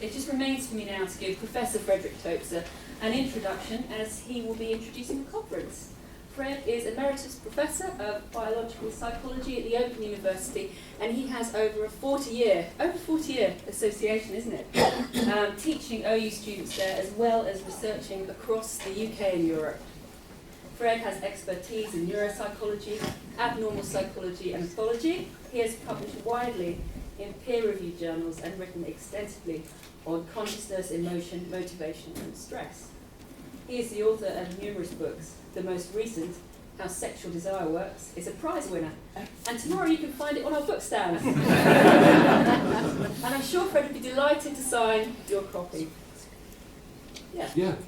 it just remains for me now to give Professor Frederick Toates an introduction, as he will be introducing the conference. Fred is Emeritus Professor of Biological Psychology at the Open University, and he has over a 40-year association, isn't it? Teaching OU students there, as well as researching across the UK and Europe. Fred has expertise in neuropsychology, abnormal psychology and pathology. He has published widely in peer-reviewed journals and written extensively on consciousness, emotion, motivation and stress. He is the author of numerous books. The most recent, How Sexual Desire Works, is a prize winner. And tomorrow you can find it on our bookstand. And I'm sure Fred would be delighted to sign your copy. Yeah. OUPS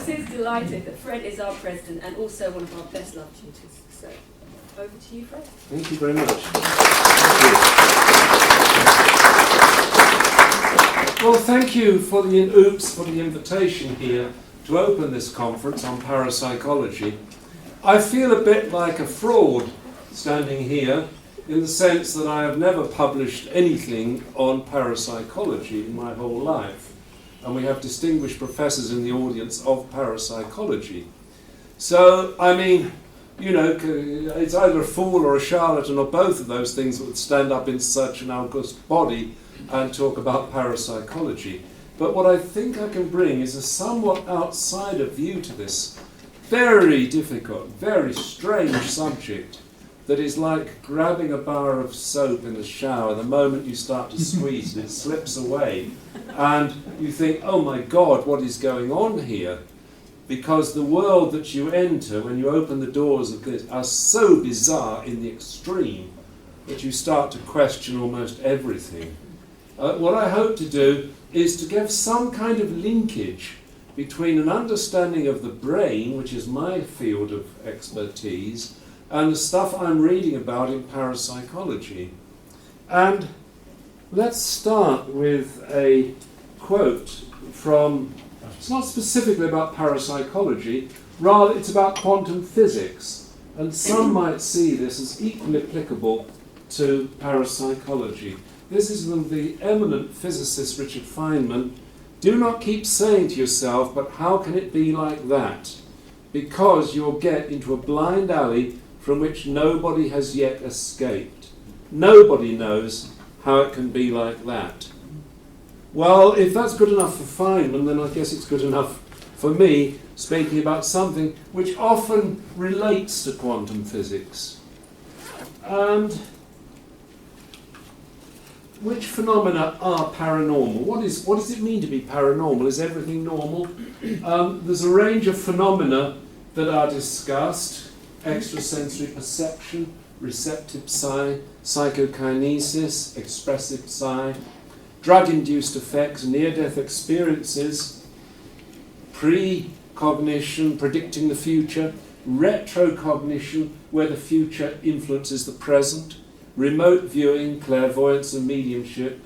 is delighted that Fred is our president and also one of our best love tutors. So, over to you, Fred. Thank you very much. Well, thank you for the OUPS for the invitation here to open this conference on parapsychology. I feel a bit like a fraud standing here, in the sense that I have never published anything on parapsychology in my whole life. And we have distinguished professors in the audience of parapsychology. So, I mean, you know, it's either a fool or a charlatan or both of those things that would stand up in such an august body and talk about parapsychology. But what I think I can bring is a somewhat outsider view to this very difficult, very strange subject that is like grabbing a bar of soap in the shower. The moment you start to squeeze it slips away. And you think, oh my God, what is going on here? Because the world that you enter when you open the doors of this are so bizarre in the extreme that you start to question almost everything. What I hope to do is to give some kind of linkage between an understanding of the brain, which is my field of expertise, and the stuff I'm reading about in parapsychology. And let's start with a quote from, it's not specifically about parapsychology, rather it's about quantum physics. And some might see this as equally applicable to parapsychology. This is from the eminent physicist Richard Feynman. Do not keep saying to yourself, but how can it be like that? Because you'll get into a blind alley from which nobody has yet escaped. Nobody knows how it can be like that. Well, if that's good enough for Feynman, then I guess it's good enough for me, speaking about something which often relates to quantum physics. And which phenomena are paranormal? What does it mean to be paranormal? Is everything normal? There's a range of phenomena that are discussed. Extrasensory perception, receptive psi, psychokinesis, expressive psi, drug-induced effects, near-death experiences, precognition, predicting the future, retrocognition, where the future influences the present, remote viewing, clairvoyance and mediumship,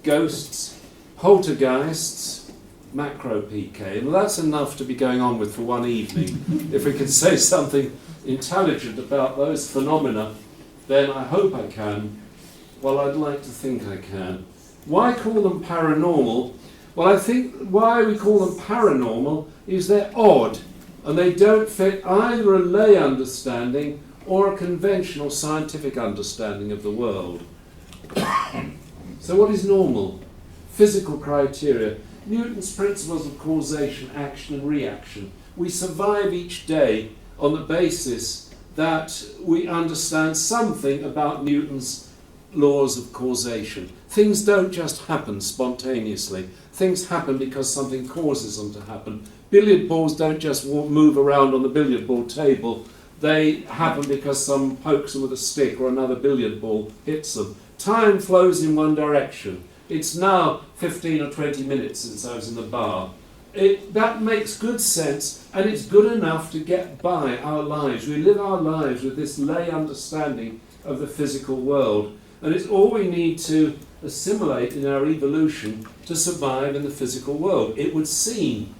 ghosts, poltergeists, macro PK. And that's enough to be going on with for one evening. If we can say something intelligent about those phenomena, then I hope I can. Well, I'd like to think I can. Why call them paranormal? Well, I think why we call them paranormal is they're odd, and they don't fit either a lay understanding or a conventional scientific understanding of the world. So what is normal? Physical criteria. Newton's principles of causation, action and reaction. We survive each day on the basis that we understand something about Newton's laws of causation. Things don't just happen spontaneously. Things happen because something causes them to happen. Billiard balls don't just move around on the billiard ball table. They happen because someone pokes them with a stick or another billiard ball hits them. Time flows in one direction. It's now 15 or 20 minutes since I was in the bar. That makes good sense, and it's good enough to get by our lives. We live our lives with this lay understanding of the physical world, and it's all we need to assimilate in our evolution to survive in the physical world, it would seem.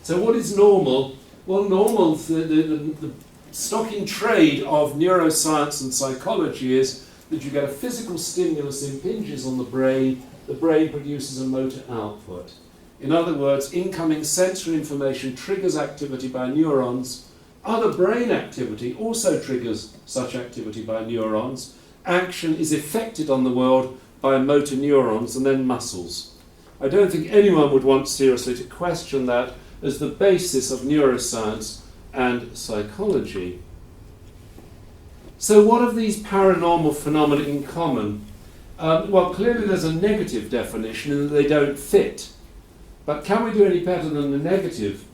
So what is normal? Well, normal, the stock in trade of neuroscience and psychology is that you get a physical stimulus impinges on the brain produces a motor output. In other words, incoming sensory information triggers activity by neurons. Other brain activity also triggers such activity by neurons. Action is effected on the world by motor neurons and then muscles. I don't think anyone would want seriously to question that as the basis of neuroscience and psychology. So what have these paranormal phenomena in common? Well, clearly there's a negative definition in that they don't fit. But can we do any better than the negative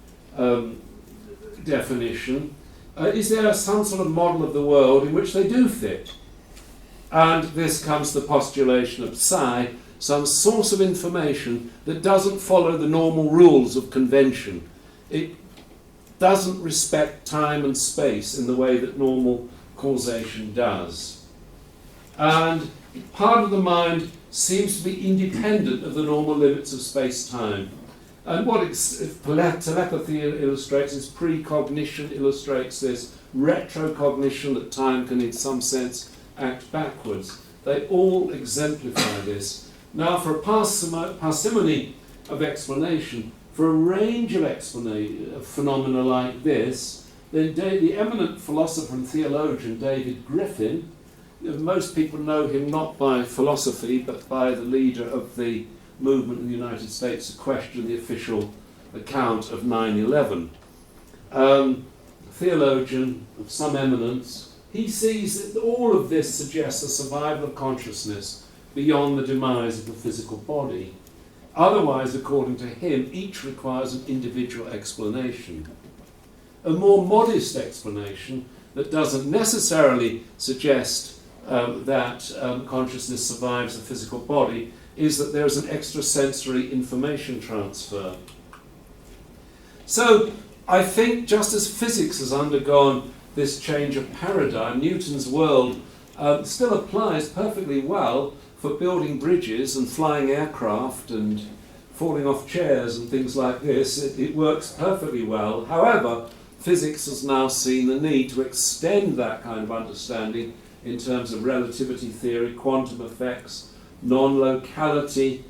definition? Is there some sort of model of the world in which they do fit? And this comes to the postulation of psi, some source of information that doesn't follow the normal rules of convention. It doesn't respect time and space in the way that normal causation does. And part of the mind seems to be independent of the normal limits of space-time. And what telepathy illustrates is precognition illustrates this, retrocognition, that time can in some sense act backwards. They all exemplify this. Now, for a parsimony of explanation, for a range of phenomena like this, then the eminent philosopher and theologian David Griffin, most people know him not by philosophy but by the leader of the movement in the United States to question the official account of 9/11. Theologian of some eminence, he sees that all of this suggests a survival of consciousness beyond the demise of the physical body. Otherwise, according to him, each requires an individual explanation. A more modest explanation that doesn't necessarily suggest that consciousness survives the physical body is that there is an extrasensory information transfer. So I think just as physics has undergone this change of paradigm, Newton's world still applies perfectly well for building bridges and flying aircraft and falling off chairs and things like this. It works perfectly well. However, physics has now seen the need to extend that kind of understanding in terms of relativity theory, quantum effects, non-locality,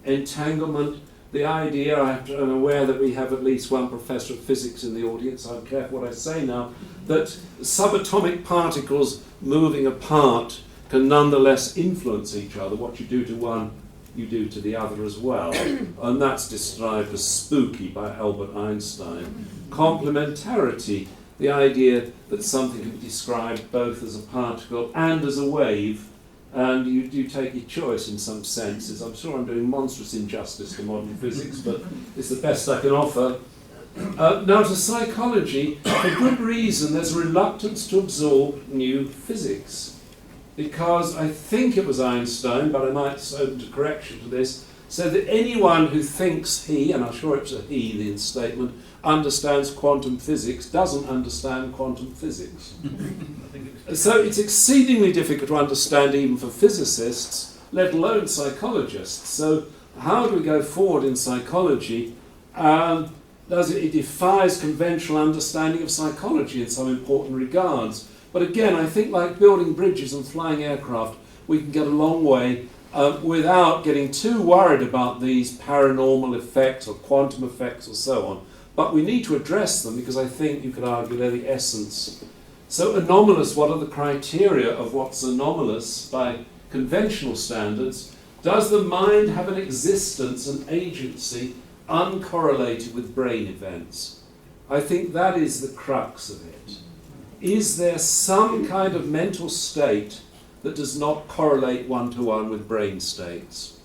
entanglement. The idea, I'm aware that we have at least one professor of physics in the audience, I'm careful what I say now, that subatomic particles moving apart can nonetheless influence each other. What you do to one, you do to the other as well. And that's described as spooky by Albert Einstein. Complementarity, the idea that something can be described both as a particle and as a wave, and you take your choice in some senses. I'm sure I'm doing monstrous injustice to modern physics, but it's the best I can offer. Now to psychology, for good reason, there's a reluctance to absorb new physics. Because I think it was Einstein, but I might open to correction to this, said that anyone who thinks he, and I'm sure it's a he, the statement, understands quantum physics, doesn't understand quantum physics. So it's exceedingly difficult to understand even for physicists, let alone psychologists. So how do we go forward in psychology? It defies conventional understanding of psychology in some important regards. But again, I think like building bridges and flying aircraft, we can get a long way without getting too worried about these paranormal effects or quantum effects or so on. But we need to address them because I think you could argue they're the essence. So anomalous, what are the criteria of what's anomalous by conventional standards? Does the mind have an existence and agency uncorrelated with brain events? I think that is the crux of it. Is there some kind of mental state that does not correlate one-to-one with brain states?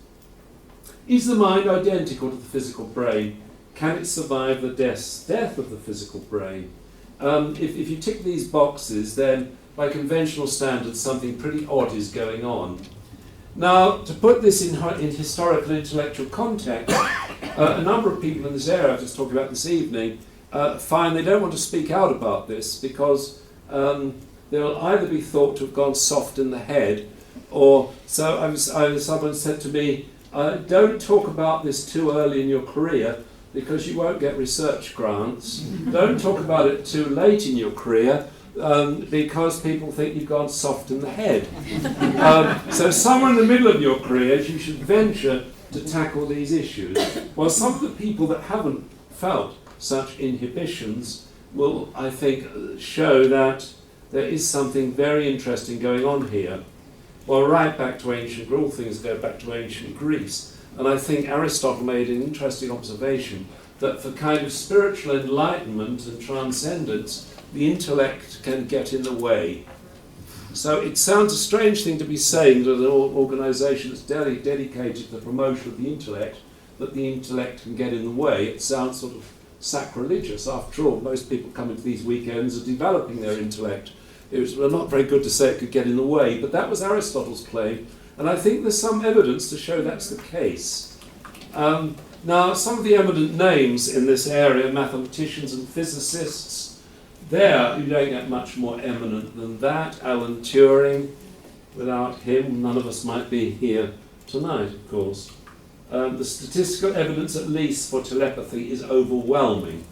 Is the mind identical to the physical brain? Can it survive the death of the physical brain? If you tick these boxes, then by conventional standards, something pretty odd is going on. Now, to put this in historical intellectual context, a number of people in this area I've just talked about this evening find they don't want to speak out about this because they'll either be thought to have gone soft in the head, or someone said to me, don't talk about this too early in your career because you won't get research grants. Don't talk about it too late in your career because people think you've gone soft in the head. So somewhere in the middle of your careers, you should venture to tackle these issues. Well, some of the people that haven't felt such inhibitions will, I think, show that there is something very interesting going on here. Well, right back to ancient Greece, all things go back to ancient Greece. And I think Aristotle made an interesting observation that for kind of spiritual enlightenment and transcendence, the intellect can get in the way. So it sounds a strange thing to be saying that an organisation that's dedicated to the promotion of the intellect, that the intellect can get in the way. It sounds sort of sacrilegious. After all, most people coming to these weekends are developing their intellect. It was not very good to say it could get in the way, but that was Aristotle's claim, and I think there's some evidence to show that's the case. Now, some of the eminent names in this area, mathematicians and physicists, there you don't get much more eminent than that. Alan Turing, without him, none of us might be here tonight, of course. The statistical evidence, at least for telepathy, is overwhelming.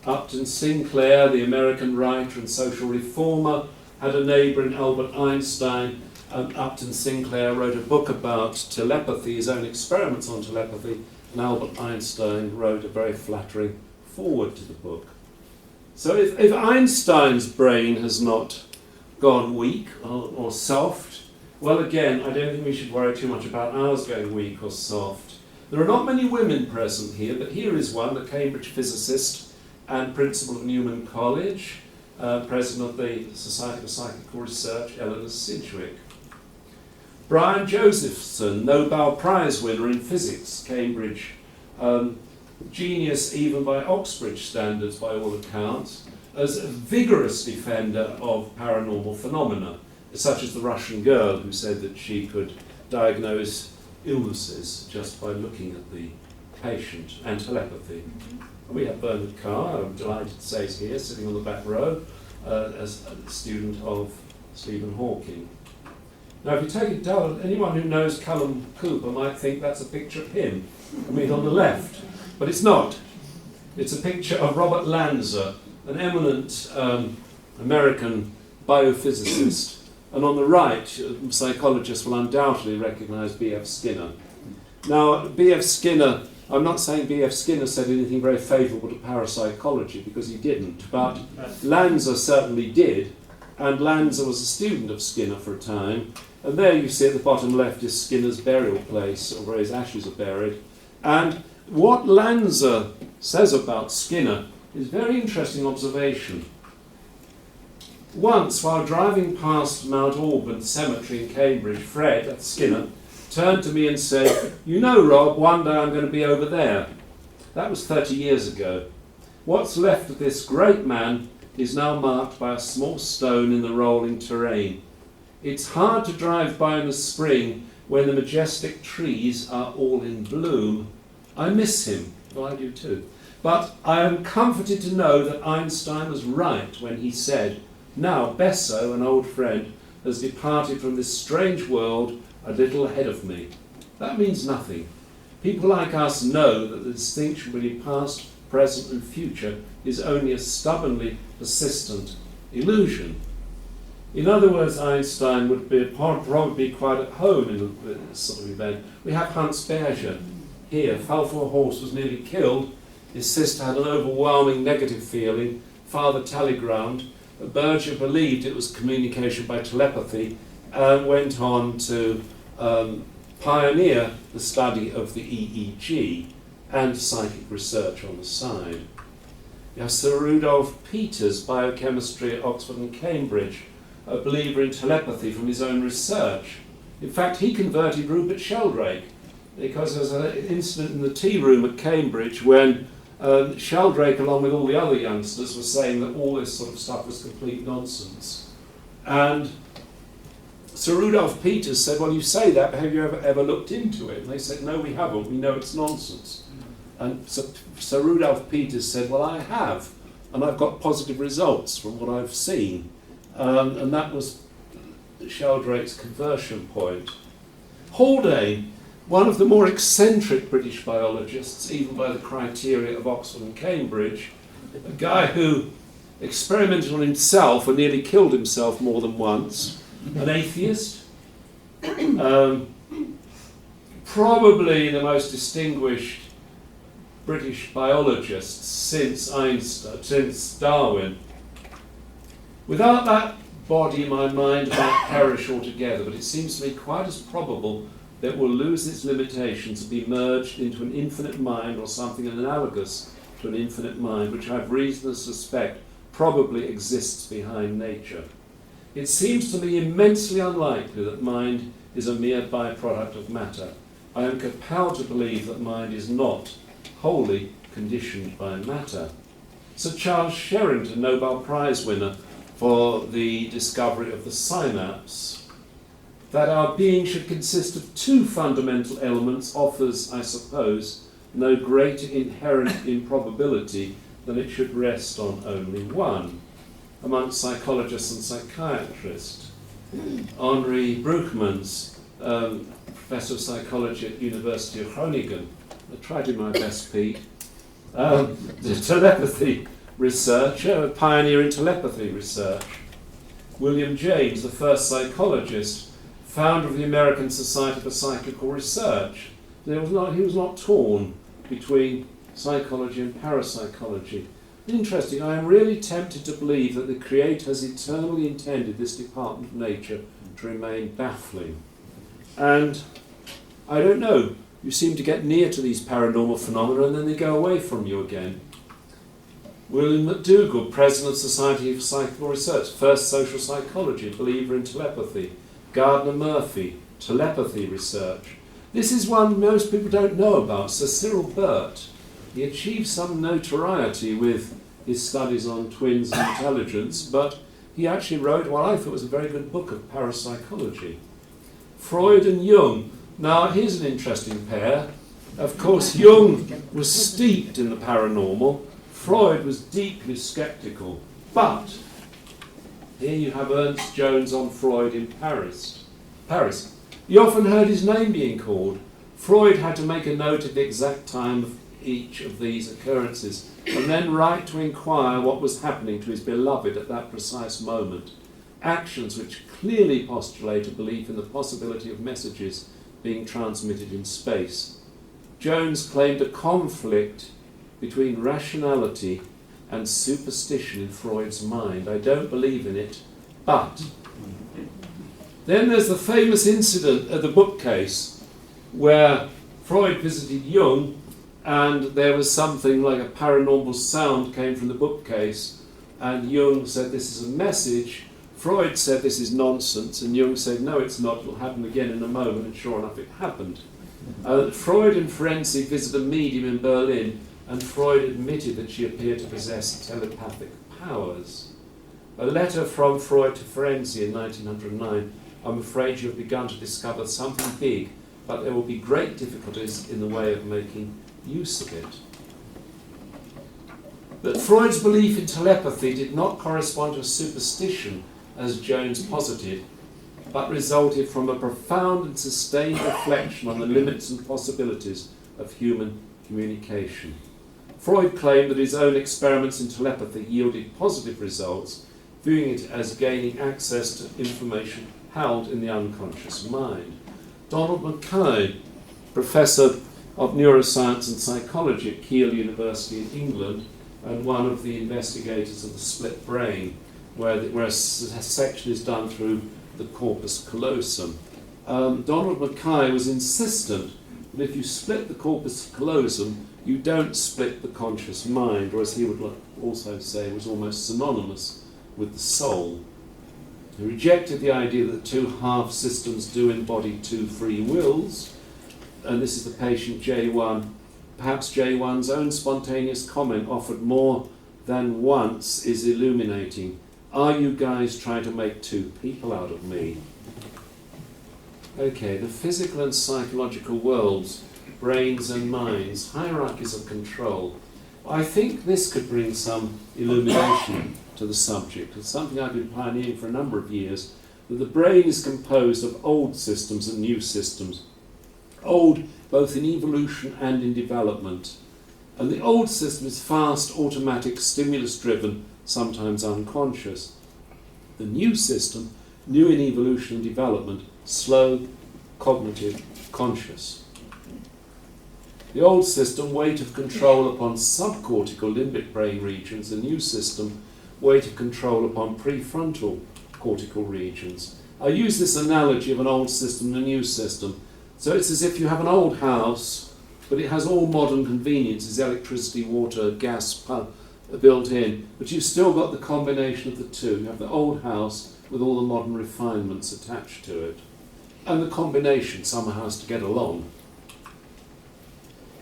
Upton Sinclair, the American writer and social reformer, had a neighbour in Albert Einstein, and Upton Sinclair wrote a book about telepathy, his own experiments on telepathy, and Albert Einstein wrote a very flattering foreword to the book. So if Einstein's brain has not gone weak or soft, well, again, I don't think we should worry too much about ours going weak or soft. There are not many women present here, but here is one, a Cambridge physicist and principal of Newman College, president of the Society for Psychical Research, Eleanor Sidgwick. Brian Josephson, Nobel Prize winner in physics, Cambridge, genius even by Oxbridge standards by all accounts, as a vigorous defender of paranormal phenomena, such as the Russian girl who said that she could diagnose illnesses just by looking at the patient, and telepathy. We have Bernard Carr, I'm delighted to say, is here, sitting on the back row, as a student of Stephen Hawking. Now, if you take it down, anyone who knows Callum Cooper might think that's a picture of him, I mean, on the left. But it's not. It's a picture of Robert Lanza, an eminent American biophysicist. And on the right, psychologists will undoubtedly recognize B.F. Skinner. Now, B.F. Skinner, I'm not saying B.F. Skinner said anything very favourable to parapsychology, because he didn't, but Lanza certainly did, and Lanza was a student of Skinner for a time, and there you see at the bottom left is Skinner's burial place, or where his ashes are buried. And what Lanza says about Skinner is a very interesting observation. Once, while driving past Mount Auburn Cemetery in Cambridge, Fred, that's Skinner, turned to me and said, "You know, Rob, one day I'm going to be over there." That was 30 years ago. What's left of this great man is now marked by a small stone in the rolling terrain. It's hard to drive by in the spring when the majestic trees are all in bloom. I miss him. Well, I do too. But I am comforted to know that Einstein was right when he said, "Now Besso, an old friend, has departed from this strange world a little ahead of me." That means nothing. People like us know that the distinction between past, present and future is only a stubbornly persistent illusion. In other words, Einstein would be probably quite at home in this sort of event. We have Hans Berger here, fell for a horse, was nearly killed. His sister had an overwhelming negative feeling. Father telegraphed. Berger believed it was communication by telepathy and went on to pioneer the study of the EEG and psychic research on the side. You have Sir Rudolph Peters, biochemistry at Oxford and Cambridge, a believer in telepathy from his own research. In fact, he converted Rupert Sheldrake because there was an incident in the tea room at Cambridge when Sheldrake, along with all the other youngsters, was saying that all this sort of stuff was complete nonsense. And Sir Rudolph Peters said, "Well, you say that, but have you ever looked into it?" And they said, "No, we haven't. We know it's nonsense." And Sir Rudolph Peters said, "Well, I have, and I've got positive results from what I've seen." And that was Sheldrake's conversion point. Haldane, one of the more eccentric British biologists, even by the criteria of Oxford and Cambridge, a guy who experimented on himself and nearly killed himself more than once, an atheist, probably the most distinguished British biologist since Einstein, since Darwin. Without that body, my mind might perish altogether, but it seems to me quite as probable that it will lose its limitations and be merged into an infinite mind or something analogous to an infinite mind, which I have reason to suspect probably exists behind nature. It seems to me immensely unlikely that mind is a mere byproduct of matter. I am compelled to believe that mind is not wholly conditioned by matter. Sir Charles Sherrington, Nobel Prize winner for the discovery of the synapse, that our being should consist of two fundamental elements offers, I suppose, no greater inherent improbability than it should rest on only one. Amongst psychologists and psychiatrists, Henri Broekmans, Professor of Psychology at University of Groningen, I tried to do my best, Pete, the telepathy researcher, a pioneer in telepathy research. William James, the first psychologist, founder of the American Society for Psychical Research. He was not torn between psychology and parapsychology. Interesting, I am really tempted to believe that the Creator has eternally intended this department of nature to remain baffling. And I don't know, you seem to get near to these paranormal phenomena and then they go away from you again. William Mcdougall, President of Society for Psychical Research, first social psychology, believer in telepathy. Gardner Murphy, telepathy research. This is one most people don't know about, Sir Cyril Burt. He achieved some notoriety with his studies on twins and intelligence, but he actually wrote what I thought was a very good book of parapsychology. Freud and Jung. Now, here's an interesting pair. Of course, Jung was steeped in the paranormal. Freud was deeply sceptical. But here you have Ernst Jones on Freud in Paris. You often heard his name being called. Freud had to make a note of the exact time of each of these occurrences and then write to inquire what was happening to his beloved at that precise moment. Actions which clearly postulate a belief in the possibility of messages being transmitted in space. Jones claimed a conflict between rationality and superstition in Freud's mind. I don't believe in it, but then there's the famous incident at the bookcase where Freud visited Jung and there was something like a paranormal sound came from the bookcase and Jung said this is a message. Freud said this is nonsense and Jung said no it's not, it'll happen again in a moment, and sure enough it happened. Freud and Ferenczi visited a medium in Berlin and Freud admitted that she appeared to possess telepathic powers. A letter from Freud to Ferenczi in 1909, I'm afraid you have begun to discover something big, but there will be great difficulties in the way of making use of it. That Freud's belief in telepathy did not correspond to a superstition, as Jones posited, but resulted from a profound and sustained reflection on the limits and possibilities of human communication. Freud claimed that his own experiments in telepathy yielded positive results, viewing it as gaining access to information held in the unconscious mind. Donald Mckay, Professor of Neuroscience and Psychology at Keele University in England, and one of the investigators of the split brain, where a section is done through the corpus callosum. Donald Mckay was insistent that if you split the corpus callosum, you don't split the conscious mind, or as he would also say, was almost synonymous with the soul. He rejected the idea that the two half systems do embody two free wills, and this is the patient J1. Perhaps J1's own spontaneous comment offered more than once is illuminating. Are you guys trying to make two people out of me? Okay, the physical and psychological worlds, brains and minds, hierarchies of control. I think this could bring some illumination to the subject. It's something I've been pioneering for a number of years, that the brain is composed of old systems and new systems. Old both in evolution and in development. And the old system is fast, automatic, stimulus-driven, sometimes unconscious. The new system, new in evolution and development, slow, cognitive, conscious. The old system, weight of control upon subcortical limbic brain regions. The new system, weight of control upon prefrontal cortical regions. I use this analogy of an old system and a new system. So it's as if you have an old house, but it has all modern conveniences, electricity, water, gas built in, but you've still got the combination of the two. You have the old house with all the modern refinements attached to it. And the combination somehow has to get along.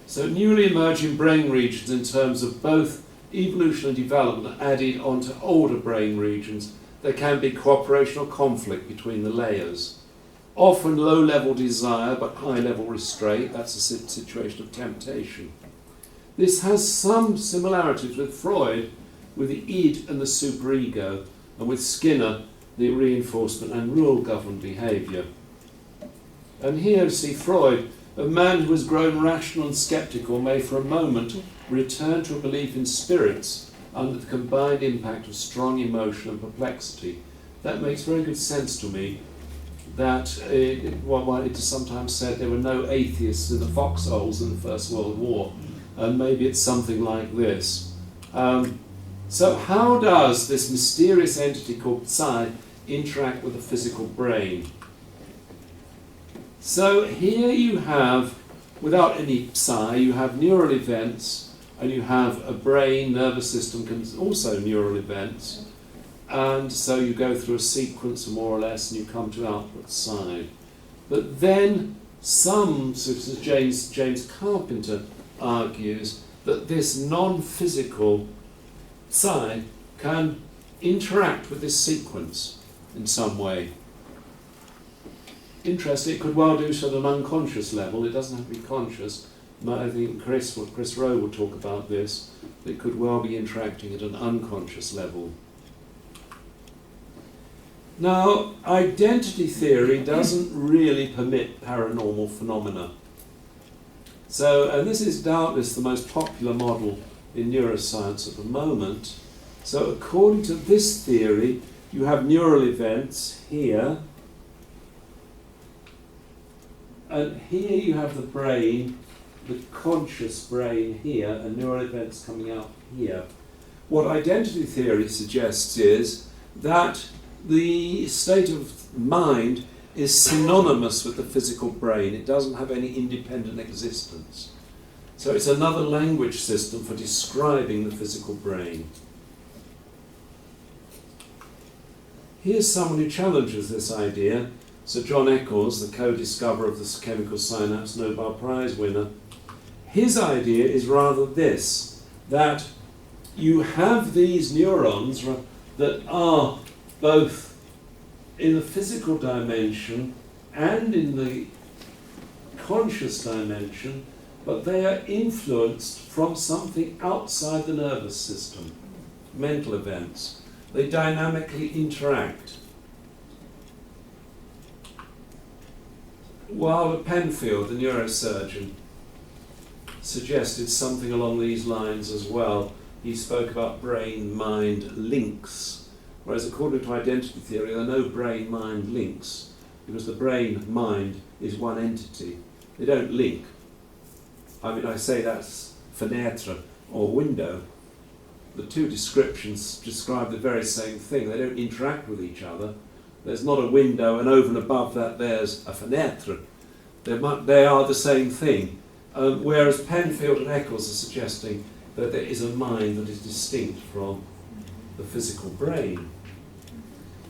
So newly emerging brain regions in terms of both evolution and development added onto older brain regions. There can be cooperation or conflict between the layers. Often low-level desire but high-level restraint. That's a situation of temptation. This has some similarities with Freud, with the id and the superego, and with Skinner, the reinforcement and rule-governed behaviour. And here you see Freud, a man who has grown rational and sceptical, may for a moment return to a belief in spirits under the combined impact of strong emotion and perplexity. That makes very good sense to me, that it is sometimes said there were no atheists in the foxholes in the First World War, and maybe it's something like this. So how does this mysterious entity called psi interact with the physical brain? So here you have, without any psi, you have neural events, and you have a brain, nervous system, also neural events, and so you go through a sequence more or less, and you come to output side. But then some, such as James Carpenter argues, that this non-physical psi can interact with this sequence in some way. Interesting, it could well do so at an unconscious level. It doesn't have to be conscious. I think Chris Rowe will talk about this. It could well be interacting at an unconscious level. Now, identity theory doesn't really permit paranormal phenomena. So, and this is doubtless the most popular model in neuroscience at the moment. So according to this theory, you have neural events here, and here you have the brain, the conscious brain here, and neural events coming out here. What identity theory suggests is that the state of mind is synonymous with the physical brain. It doesn't have any independent existence. So it's another language system for describing the physical brain. Here's someone who challenges this idea. Sir John Eccles, the co-discoverer of the chemical synapse, Nobel Prize winner. His idea is rather this, that you have these neurons that are both in the physical dimension and in the conscious dimension, but they are influenced from something outside the nervous system, mental events. They dynamically interact. While Penfield, the neurosurgeon, suggested something along these lines as well. He spoke about brain-mind links, whereas according to identity theory, there are no brain-mind links, because the brain-mind is one entity. They don't link. I mean, I say that's fenêtre or window. The two descriptions describe the very same thing. They don't interact with each other. There's not a window, and over and above that there's a fenêtre. They are the same thing. Whereas Penfield and Eccles are suggesting that there is a mind that is distinct from the physical brain.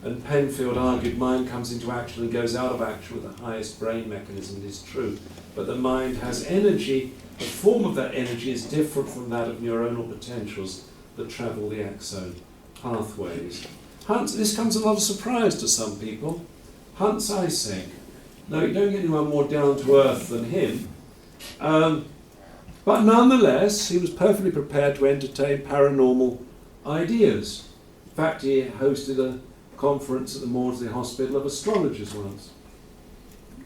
And Penfield argued mind comes into action and goes out of action with the highest brain mechanism. It is true. But the mind has energy. The form of that energy is different from that of neuronal potentials that travel the axon pathways. This comes a lot of surprise to some people. Hans Eysenck. No, you don't get anyone more down to earth than him. But nonetheless, he was perfectly prepared to entertain paranormal ideas. In fact, he hosted a conference at the Maudsley Hospital of Astrologers once.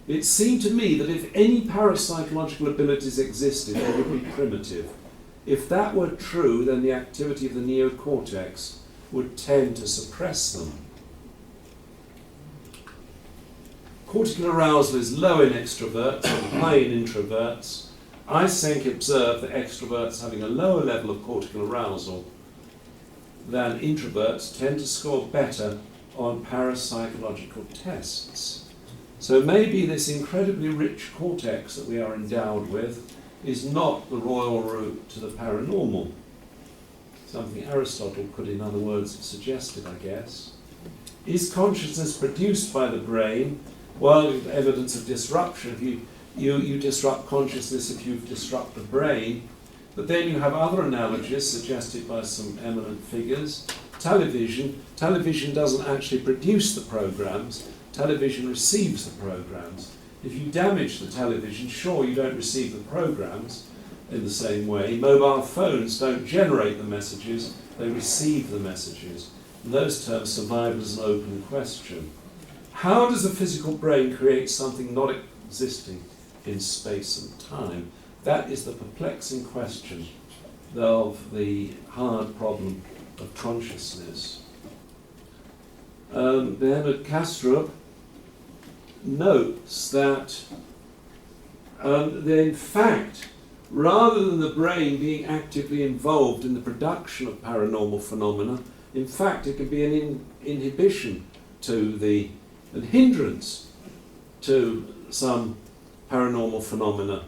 It seemed to me that if any parapsychological abilities existed, they would be primitive. If that were true, then the activity of the neocortex would tend to suppress them. Cortical arousal is low in extroverts and high in introverts. Eysenck observed that extroverts having a lower level of cortical arousal than introverts tend to score better on parapsychological tests. So maybe this incredibly rich cortex that we are endowed with is not the royal route to the paranormal. Something Aristotle could, in other words, have suggested, I guess. Is consciousness produced by the brain? Well, evidence of disruption. If you disrupt consciousness if you disrupt the brain. But then you have other analogies suggested by some eminent figures. Television doesn't actually produce the programs. Television receives the programs. If you damage the television, sure, you don't receive the programs in the same way. Mobile phones don't generate the messages, they receive the messages. In those terms, survival is an open question. How does the physical brain create something not existing in space and time? That is the perplexing question of the hard problem of consciousness. Bernard Kastrup notes that in fact, rather than the brain being actively involved in the production of paranormal phenomena, in fact it can be an inhibition to an hindrance to some paranormal phenomena.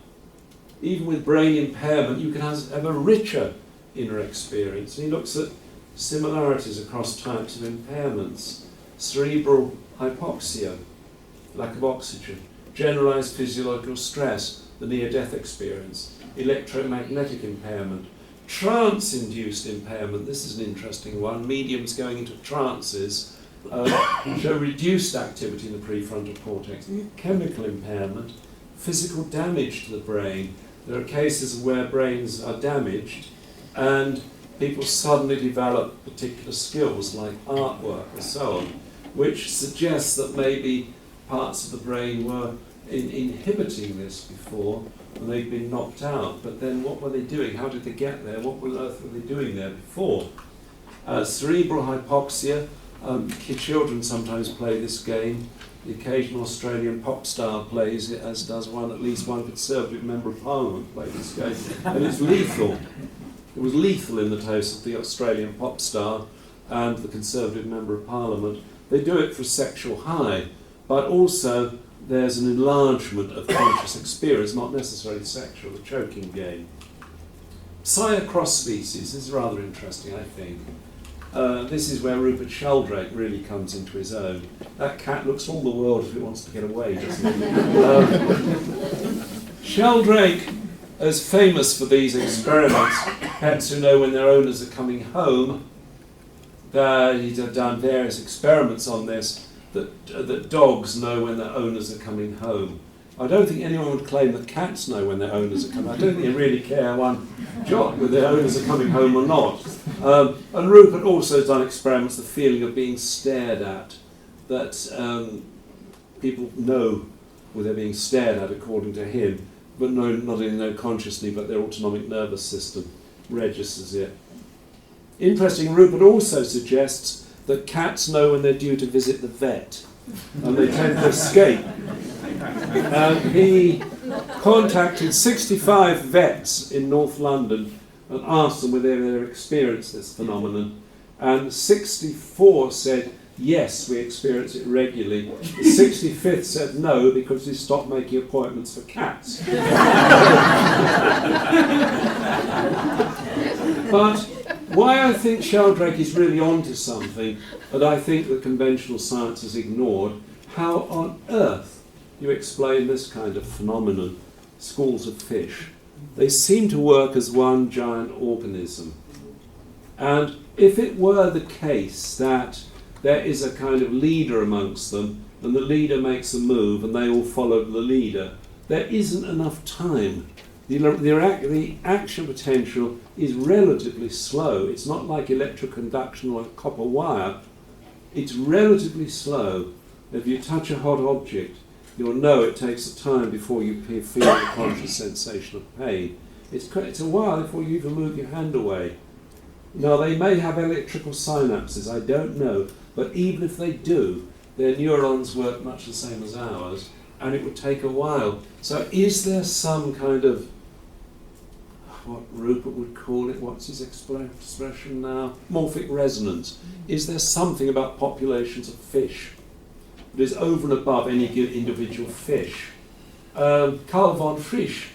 Even with brain impairment, you can have a richer inner experience. And he looks at similarities across types of impairments. Cerebral hypoxia, lack of oxygen, generalized physiological stress, the near-death experience, electromagnetic impairment, trance-induced impairment. This is an interesting one. Mediums going into trances show reduced activity in the prefrontal cortex. Chemical impairment, physical damage to the brain. There are cases where brains are damaged and people suddenly develop particular skills like artwork and so on, which suggests that maybe parts of the brain were inhibiting this before and they've been knocked out. But then what were they doing? How did they get there? What on earth were they doing there before? Cerebral hypoxia. Children sometimes play this game. The occasional Australian pop star plays it, as does at least one Conservative Member of Parliament play this game. And it's lethal. It was lethal in the case of the Australian pop star and the Conservative Member of Parliament. They do it for sexual high, but also there's an enlargement of conscious experience, not necessarily sexual, the choking game. Psi across species is rather interesting, I think. This is where Rupert Sheldrake really comes into his own. That cat looks all the world if it wants to get away, doesn't it? Sheldrake is famous for these experiments. Pets who know when their owners are coming home. He's done various experiments on this, that dogs know when their owners are coming home. I don't think anyone would claim that cats know when their owners are coming. I don't think they really care one jot whether their owners are coming home or not. And Rupert also has done experiments, the feeling of being stared at, that people know when they're being stared at, according to him, but not only know consciously, but their autonomic nervous system registers it. Interesting, Rupert also suggests that cats know when they're due to visit the vet, and they tend to escape. He contacted 65 vets in North London and asked them whether they ever experienced this phenomenon, and 64 said, yes, we experience it regularly. The 65th said no, because we stopped making appointments for cats. But why I think Sheldrake is really onto something that I think that conventional science has ignored, how on earth you explain this kind of phenomenon, schools of fish. They seem to work as one giant organism. And if it were the case that there is a kind of leader amongst them, and the leader makes a move and they all follow the leader, there isn't enough time. The action potential is relatively slow. It's not like electroconduction or copper wire. It's relatively slow. If you touch a hot object, you'll know it takes a time before you feel the conscious sensation of pain. It's a while before you even move your hand away. Now, they may have electrical synapses, I don't know, but even if they do, their neurons work much the same as ours, and it would take a while. So is there some kind of, what Rupert would call it, what's his expression now? Morphic resonance. Is there something about populations of fish that is over and above any individual fish? Carl von Frisch,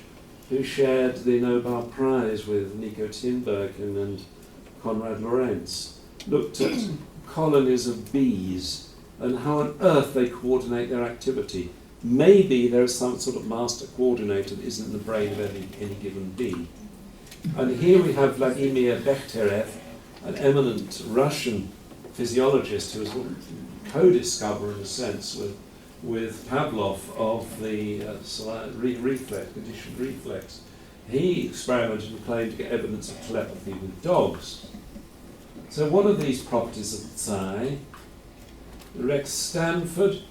who shared the Nobel Prize with Nico Tinbergen and Konrad Lorenz, looked at colonies of bees and how on earth they coordinate their activity. Maybe there is some sort of master coordinator that isn't in the brain of any given bee. And here we have Vladimir Bekhterev, an eminent Russian physiologist who was co-discoverer, in a sense, with Pavlov of the conditioned reflex. He experimented and claimed to get evidence of telepathy with dogs. So what are these properties of psi? Rex Stanford,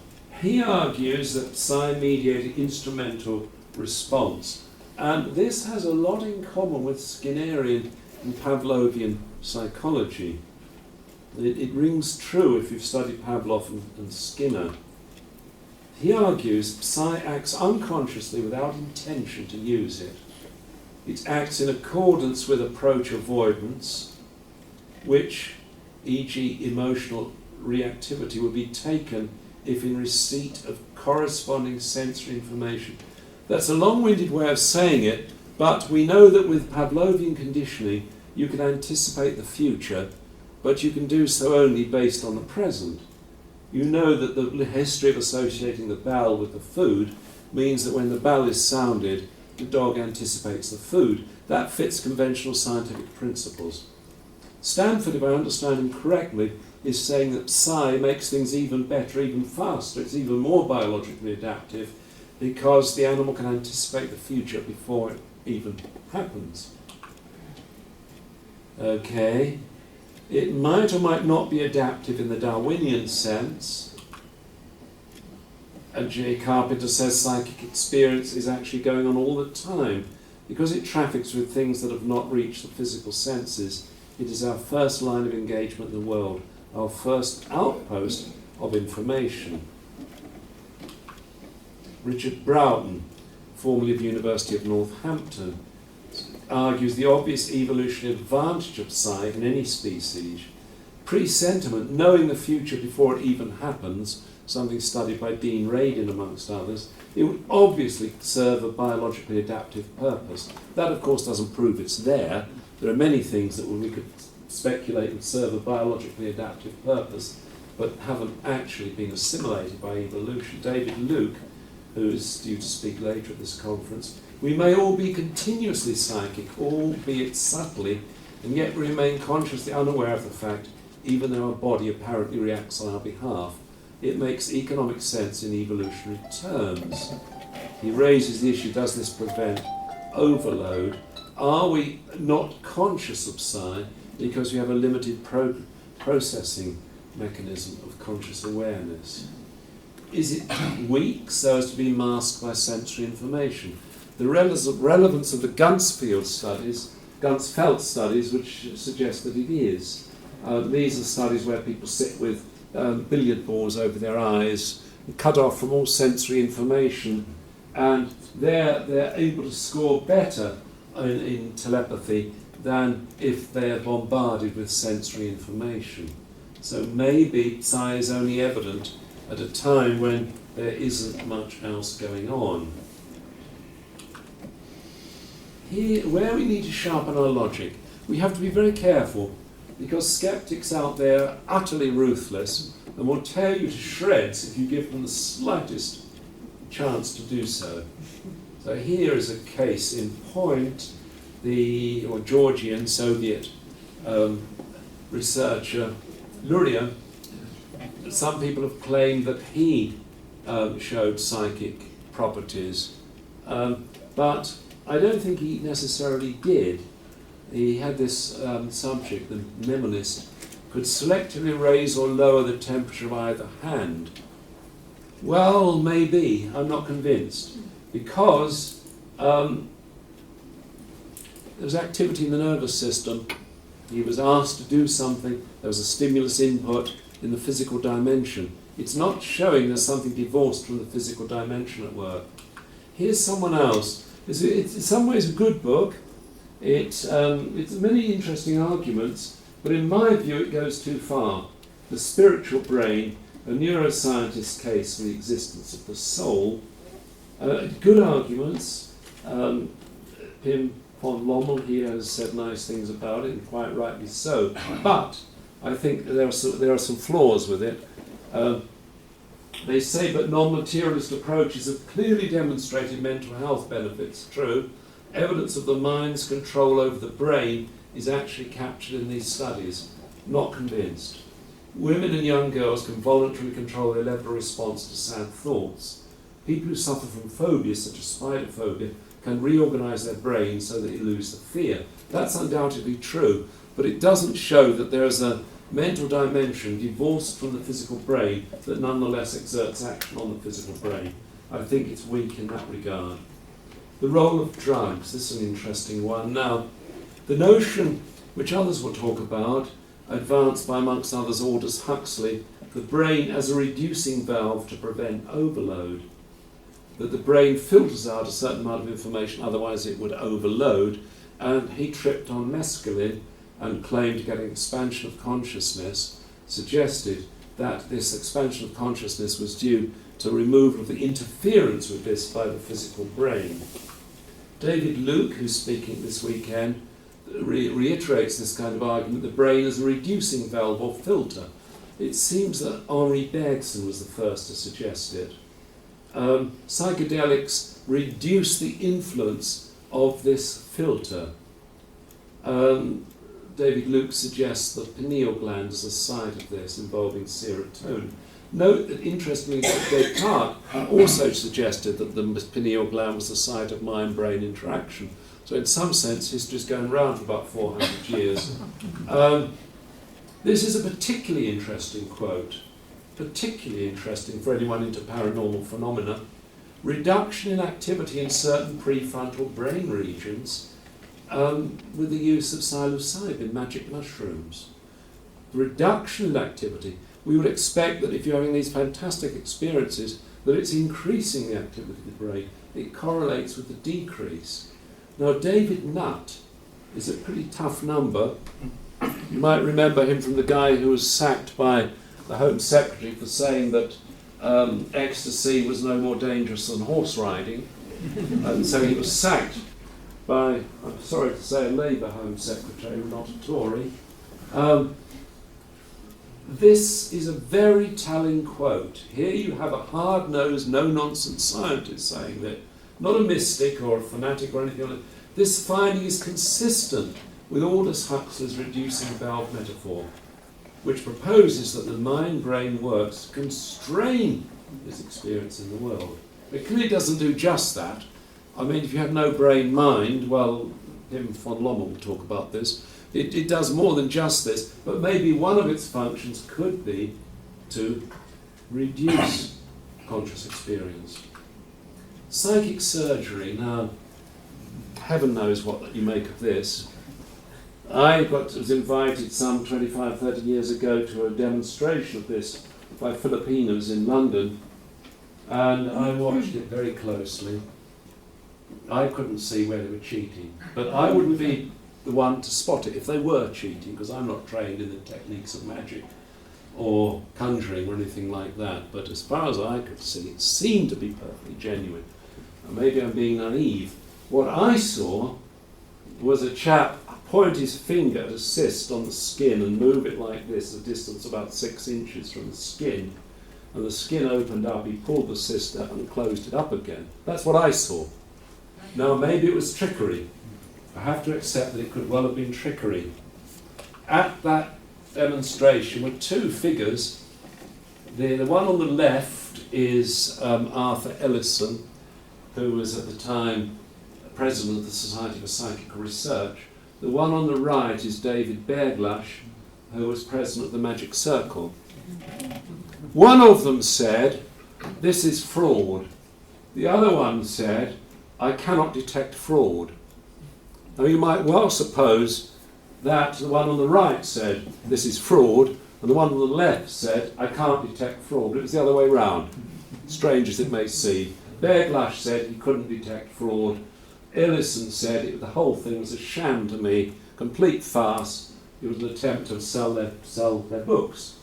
he argues that psi mediated instrumental response. And this has a lot in common with Skinnerian and Pavlovian psychology. It rings true if you've studied Pavlov and Skinner. He argues psi acts unconsciously without intention to use it. It acts in accordance with approach avoidance, which, e.g. emotional reactivity, would be taken if in receipt of corresponding sensory information. That's a long-winded way of saying it, but we know that with Pavlovian conditioning you can anticipate the future, but you can do so only based on the present. You know that the history of associating the bell with the food means that when the bell is sounded, the dog anticipates the food. That fits conventional scientific principles. Stanford, if I understand him correctly, is saying that psi makes things even better, even faster. It's even more biologically adaptive because the animal can anticipate the future before it even happens. Okay. It might or might not be adaptive in the Darwinian sense. And J. Carpenter says psychic experience is actually going on all the time. Because it traffics with things that have not reached the physical senses, it is our first line of engagement in the world, our first outpost of information. Richard Broughton, formerly of the University of Northampton, argues the obvious evolutionary advantage of psi in any species. Presentiment, knowing the future before it even happens, something studied by Dean Radin amongst others, it would obviously serve a biologically adaptive purpose. That, of course, doesn't prove it's there. There are many things that we could speculate would serve a biologically adaptive purpose, but haven't actually been assimilated by evolution. David Luke, who is due to speak later at this conference, we may all be continuously psychic, albeit subtly, and yet remain consciously unaware of the fact, even though our body apparently reacts on our behalf. It makes economic sense in evolutionary terms. He raises the issue, does this prevent overload? Are we not conscious of psi because we have a limited processing mechanism of conscious awareness? Is it weak so as to be masked by sensory information? The relevance of the Ganzfeld studies, which suggest that it is. These are studies where people sit with billiard balls over their eyes, cut off from all sensory information, and they're able to score better in telepathy than if they're bombarded with sensory information. So maybe psi is only evident at a time when there isn't much else going on. Here, where we need to sharpen our logic, we have to be very careful, because skeptics out there are utterly ruthless and will tear you to shreds if you give them the slightest chance to do so. So here is a case in point. The Georgian Soviet researcher Luria, some people have claimed that he showed psychic properties, but I don't think he necessarily did. He had this subject, the mnemonist, could selectively raise or lower the temperature of either hand. Well, maybe. I'm not convinced. Because there's activity in the nervous system He was asked to do something, there was a stimulus input in the physical dimension. It's not showing there's something divorced from the physical dimension at work. Here's someone else. It's in some ways a good book. It's many interesting arguments, but in my view it goes too far. The Spiritual Brain, a neuroscientist's case for the existence of the soul. Good arguments. Pim von Lommel here has said nice things about it, and quite rightly so. But I think there are some flaws with it. They say that non-materialist approaches have clearly demonstrated mental health benefits. True. Evidence of the mind's control over the brain is actually captured in these studies. Not convinced. Women and young girls can voluntarily control their level of response to sad thoughts. People who suffer from phobias, such as spider phobia, can reorganize their brains so that they lose the fear. That's undoubtedly true, but it doesn't show that there is a mental dimension divorced from the physical brain that nonetheless exerts action on the physical brain. I think it's weak in that regard. The role of drugs, this is an interesting one. Now, the notion, which others will talk about, advanced by amongst others Aldous Huxley, the brain as a reducing valve to prevent overload. That the brain filters out a certain amount of information, otherwise it would overload, and he tripped on mescaline and claimed to get an expansion of consciousness, suggested that this expansion of consciousness was due to removal of the interference with this by the physical brain. David Luke, who's speaking this weekend, reiterates this kind of argument, the brain as a reducing valve or filter. It seems that Henri Bergson was the first to suggest it. Psychedelics reduce the influence of this filter. David Luke suggests the pineal gland is a site of this, involving serotonin. Note that, interestingly, that Descartes also suggested that the pineal gland was the site of mind-brain interaction. So in some sense, history's going round for about 400 years. This is a particularly interesting quote, particularly interesting for anyone into paranormal phenomena. Reduction in activity in certain prefrontal brain regions with the use of psilocybin, magic mushrooms. Reduction in activity. We would expect that if you're having these fantastic experiences, that it's increasing the activity of the brain. It correlates with the decrease. Now, David Nutt is a pretty tough number. You might remember him from the guy who was sacked by the Home Secretary for saying that ecstasy was no more dangerous than horse riding. And so he was sacked by, I'm sorry to say, a Labour Home Secretary, not a Tory. This is a very telling quote. Here you have a hard-nosed, no-nonsense scientist saying that, not a mystic or a fanatic or anything like that. This finding is consistent with Aldous Huxley's reducing valve metaphor, which proposes that the mind-brain works to constrain his experience in the world. It clearly doesn't do just that. I mean, if you have no brain-mind, well, Pim von Lommel will talk about this, it does more than just this, but maybe one of its functions could be to reduce conscious experience. Psychic surgery, now, heaven knows what you make of this. I was invited some 25, 30 years ago to a demonstration of this by Filipinos in London, and I watched it very closely. I couldn't see where they were cheating, but I wouldn't be the one to spot it if they were cheating, because I'm not trained in the techniques of magic or conjuring or anything like that. But as far as I could see, it seemed to be perfectly genuine. And maybe I'm being naive. What I saw was a chap point his finger at a cyst on the skin and move it like this, a distance about 6 inches from the skin, and the skin opened up. He pulled the cyst up and closed it up again. That's what I saw. Now, maybe it was trickery. I have to accept that it could well have been trickery. At that demonstration were two figures. The one on the left is Arthur Ellison, who was at the time president of the Society for Psychical Research. The one on the right is David Berglash, who was president of the Magic Circle. One of them said, "This is fraud." The other one said, "I cannot detect fraud." Now, you might well suppose that the one on the right said, this is fraud, and the one on the left said, I can't detect fraud. It was the other way round, strange as it may seem. Bearglash said he couldn't detect fraud. Ellison said the whole thing was a sham to me, complete farce. It was an attempt to sell their books.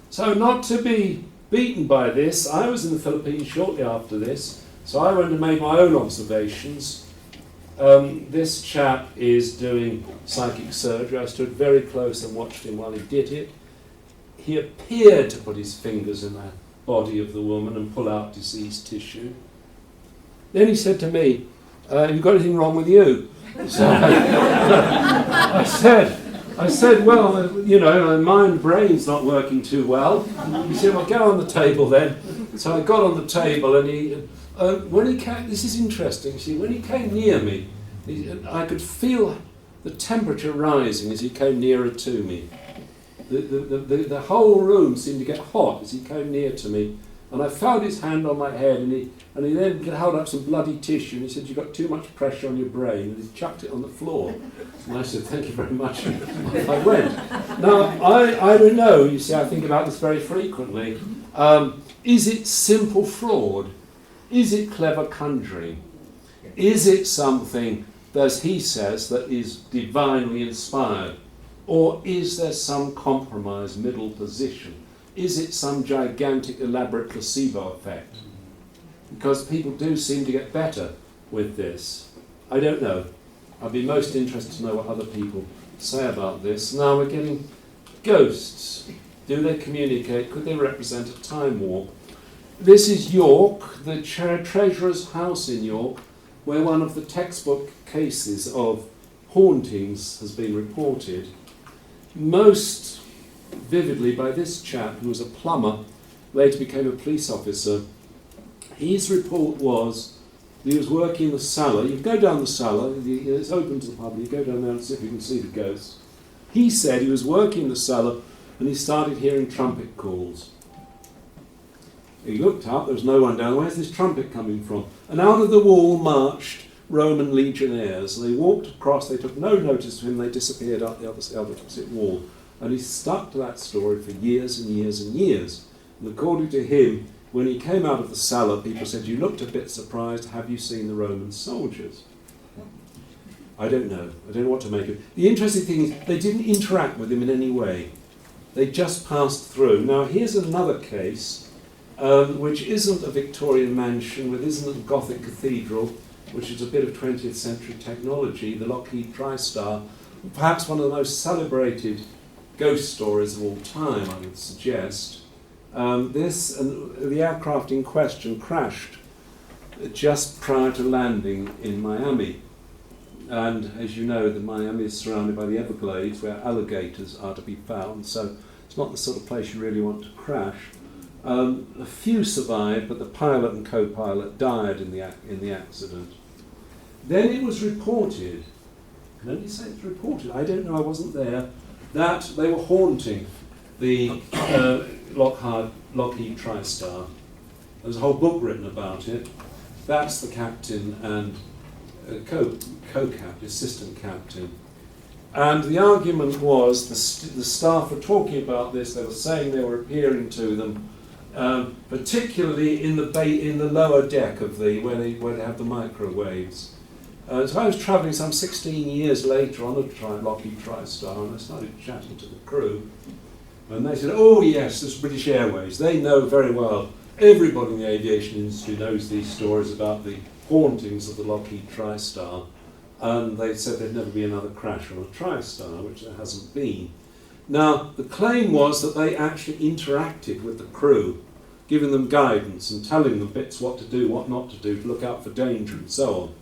So not to be beaten by this, I was in the Philippines shortly after this, so I went and made my own observations. This chap is doing psychic surgery. I stood very close and watched him while he did it. He appeared to put his fingers in the body of the woman and pull out diseased tissue. Then he said to me, have you got anything wrong with you? So I said, well, you know, my brain's not working too well. He said, well, get on the table then. So I got on the table, and when he came, this is interesting, see, when he came near me, I could feel the temperature rising as he came nearer to me. The whole room seemed to get hot as he came near to me, and I felt his hand on my head, and he then held up some bloody tissue, and he said, you've got too much pressure on your brain, and he chucked it on the floor. And I said, thank you very much, and off I went. Now, I don't know, you see, I think about this very frequently. Is it simple fraud? Is it clever conjuring? Is it something, as he says, that is divinely inspired? Or is there some compromise middle position? Is it some gigantic elaborate placebo effect? Because people do seem to get better with this. I don't know. I'd be most interested to know what other people say about this. Now we're getting ghosts. Do they communicate? Could they represent a time warp? This is York, the treasurer's house in York, where one of the textbook cases of hauntings has been reported. Most vividly by this chap who was a plumber, later became a police officer. His report was he was working in the cellar. You go down the cellar, it's open to the public, you go down there and see if you can see the ghosts. He said he was working in the cellar and he started hearing trumpet calls. He looked up, there was no one down, where's this trumpet coming from? And out of the wall marched Roman legionnaires. They walked across, they took no notice of him, they disappeared up the opposite wall. And he stuck to that story for years and years and years. And according to him, when he came out of the cellar, people said, you looked a bit surprised, have you seen the Roman soldiers? I don't know what to make of it. The interesting thing is, they didn't interact with him in any way. They just passed through. Now here's another case, which isn't a Victorian mansion, which isn't a Gothic cathedral, which is a bit of 20th century technology, the Lockheed TriStar, perhaps one of the most celebrated ghost stories of all time, I would suggest. The aircraft in question crashed just prior to landing in Miami. And as you know, Miami is surrounded by the Everglades, where alligators are to be found, so it's not the sort of place you really want to crash. A few survived, but the pilot and co-pilot died in the accident. Then it was reported, can only say it's reported, I don't know, I wasn't there, that they were haunting the Lockheed TriStar. There's a whole book written about it. That's the captain and co-captain, assistant captain. And the argument was the staff were talking about this. They were saying they were appearing to them, particularly in the lower deck of where they have the microwaves. So I was travelling some 16 years later on a Lockheed TriStar, and I started chatting to the crew. And they said, oh yes, this is British Airways. They know very well. Everybody in the aviation industry knows these stories about the hauntings of the Lockheed TriStar. And they said there'd never be another crash on a TriStar, which there hasn't been. Now, the claim was that they actually interacted with the crew, giving them guidance and telling them bits what to do, what not to do, to look out for danger and so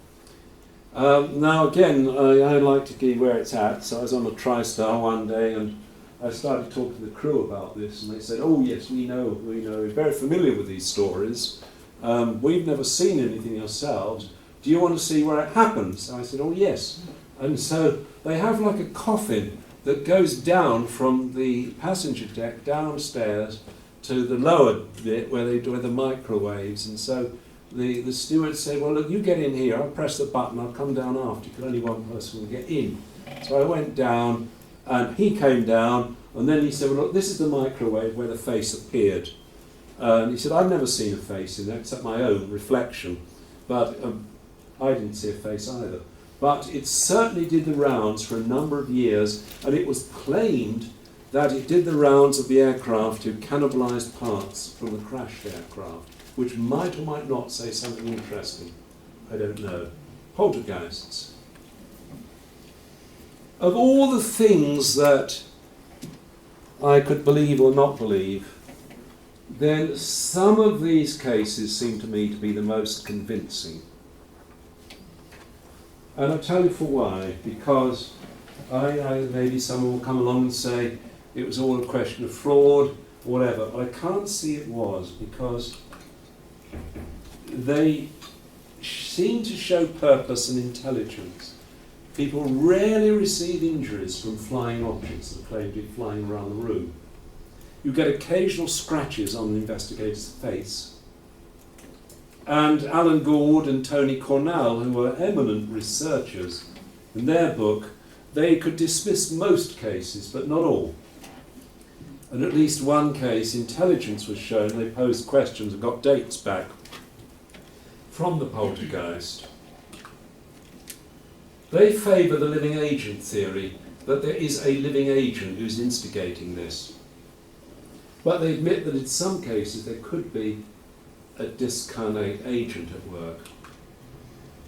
on. Now again, I like to be where it's at, so I was on a TriStar one day and I started talking to the crew about this, and they said, oh yes, we know, we're very familiar with these stories. We've never seen anything ourselves. Do you want to see where it happens? So I said, oh yes. And so they have like a coffin that goes down from the passenger deck downstairs to the lower bit where they do the microwaves, and so the steward said, well look, you get in here, I'll press the button, I'll come down after, because only one person will get in. So I went down, and he came down, and then he said, well, look, this is the microwave where the face appeared. And he said, I've never seen a face in there except my own reflection, but I didn't see a face either. But it certainly did the rounds for a number of years, and it was claimed that it did the rounds of the aircraft who cannibalised parts from the crashed aircraft, which might or might not say something interesting. I don't know. Poltergeists. Of all the things that I could believe or not believe, then some of these cases seem to me to be the most convincing. And I'll tell you for why. Because maybe someone will come along and say it was all a question of fraud or whatever. But I can't see it was, because they seem to show purpose and intelligence. People rarely receive injuries from flying objects that claim to be flying around the room. You get occasional scratches on the investigator's face. And Alan Gord and Tony Cornell, who were eminent researchers, in their book, they could dismiss most cases, but not all. And at least one case, intelligence was shown. They posed questions and got dates back from the poltergeist. They favour the living agent theory, that there is a living agent who's instigating this. But they admit that in some cases there could be a discarnate agent at work.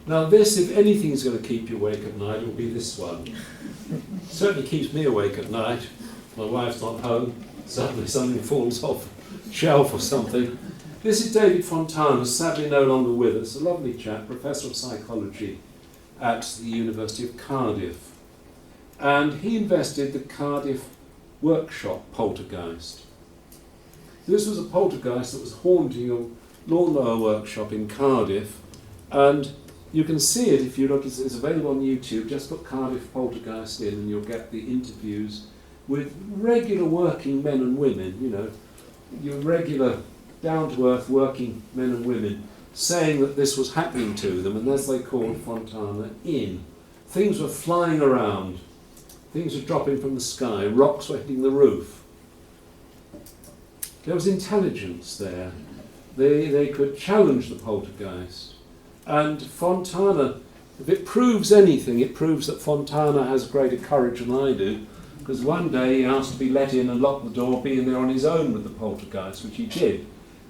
Now this, if anything is going to keep you awake at night, will be this one. Certainly keeps me awake at night. My wife's not home. Suddenly something falls off a shelf or something. This is David Fontana, sadly no longer with us, a lovely chap, professor of psychology at the University of Cardiff. And he invested the Cardiff workshop poltergeist. This was a poltergeist that was haunting a lawnmower workshop in Cardiff, and you can see it if you look. It's available on YouTube. Just put Cardiff poltergeist in and you'll get the interviews with regular working men and women, you know, your regular down-to-earth working men and women, saying that this was happening to them, and as they called Fontana, in. Things were flying around, things were dropping from the sky, rocks were hitting the roof. There was intelligence there. They could challenge the poltergeist. And Fontana, if it proves anything, it proves that Fontana has greater courage than I do, because one day he asked to be let in and lock the door, being there on his own with the poltergeist, which he did.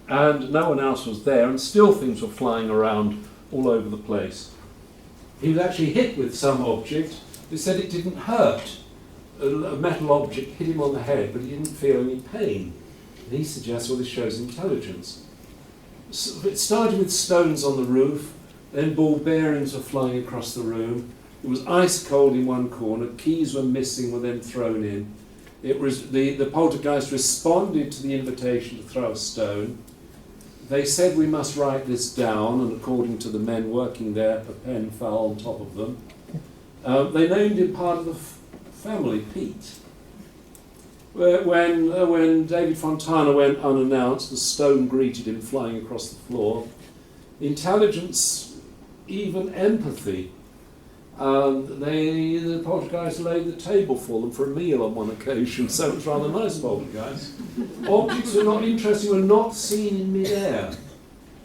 And no one else was there, and still things were flying around all over the place. He was actually hit with some object. They said it didn't hurt. A metal object hit him on the head, but he didn't feel any pain. And he suggests, well, this shows intelligence. So it started with stones on the roof, then ball bearings were flying across the room. It was ice cold in one corner, keys were missing, were then thrown in. It was the poltergeist responded to the invitation to throw a stone. They said we must write this down, and according to the men working there, a pen fell on top of them. They named him part of the family, Pete. When David Fontana went unannounced, the stone greeted him flying across the floor. Intelligence, even empathy. The poltergeist laid the table for them for a meal on one occasion, so it was rather nice poltergeist. Objects were not interesting, were not seen in mid-air.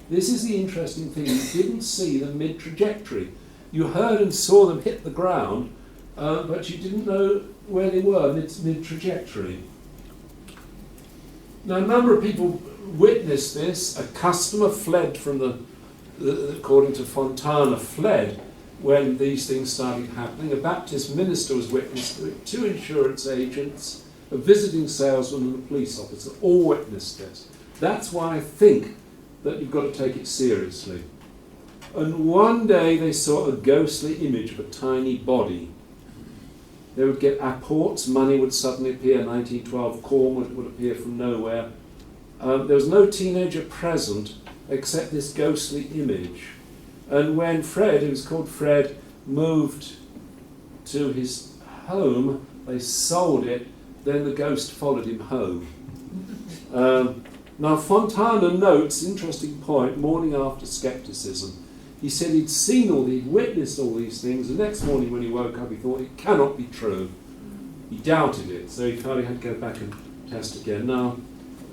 This is the interesting thing, you didn't see them mid-trajectory. You heard and saw them hit the ground, but you didn't know where they were mid-trajectory. Now, a number of people witnessed this. A customer fled from according to Fontana, fled when these things started happening. A Baptist minister was witness to it, 2 insurance agents, a visiting salesman and a police officer all witnessed this. That's why I think that you've got to take it seriously. And one day they saw a ghostly image of a tiny body. They would get apports, money would suddenly appear, 1912 corn would appear from nowhere. There was no teenager present except this ghostly image. And when Fred, who was called Fred, moved to his home, they sold it, then the ghost followed him home. Now Fontana notes, interesting point, morning after scepticism. He said he'd witnessed all these things. The next morning when he woke up, he thought it cannot be true. He doubted it, so he felt he had to go back and test again. Now,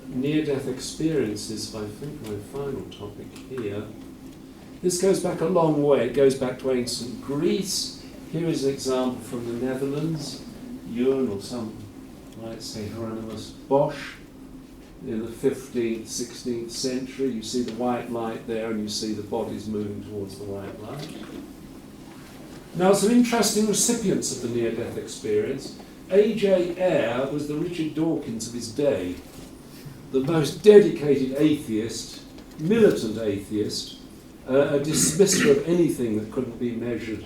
near-death experiences, I think my final topic here. This goes back a long way. It goes back to ancient Greece. Here is an example from the Netherlands. Ewan, or some might say Hieronymus Bosch, in the 15th, 16th century. You see the white light there, and you see the bodies moving towards the white light. Now, some interesting recipients of the near-death experience. A.J. Ayer was the Richard Dawkins of his day, the most dedicated atheist, militant atheist, a dismisser of anything that couldn't be measured.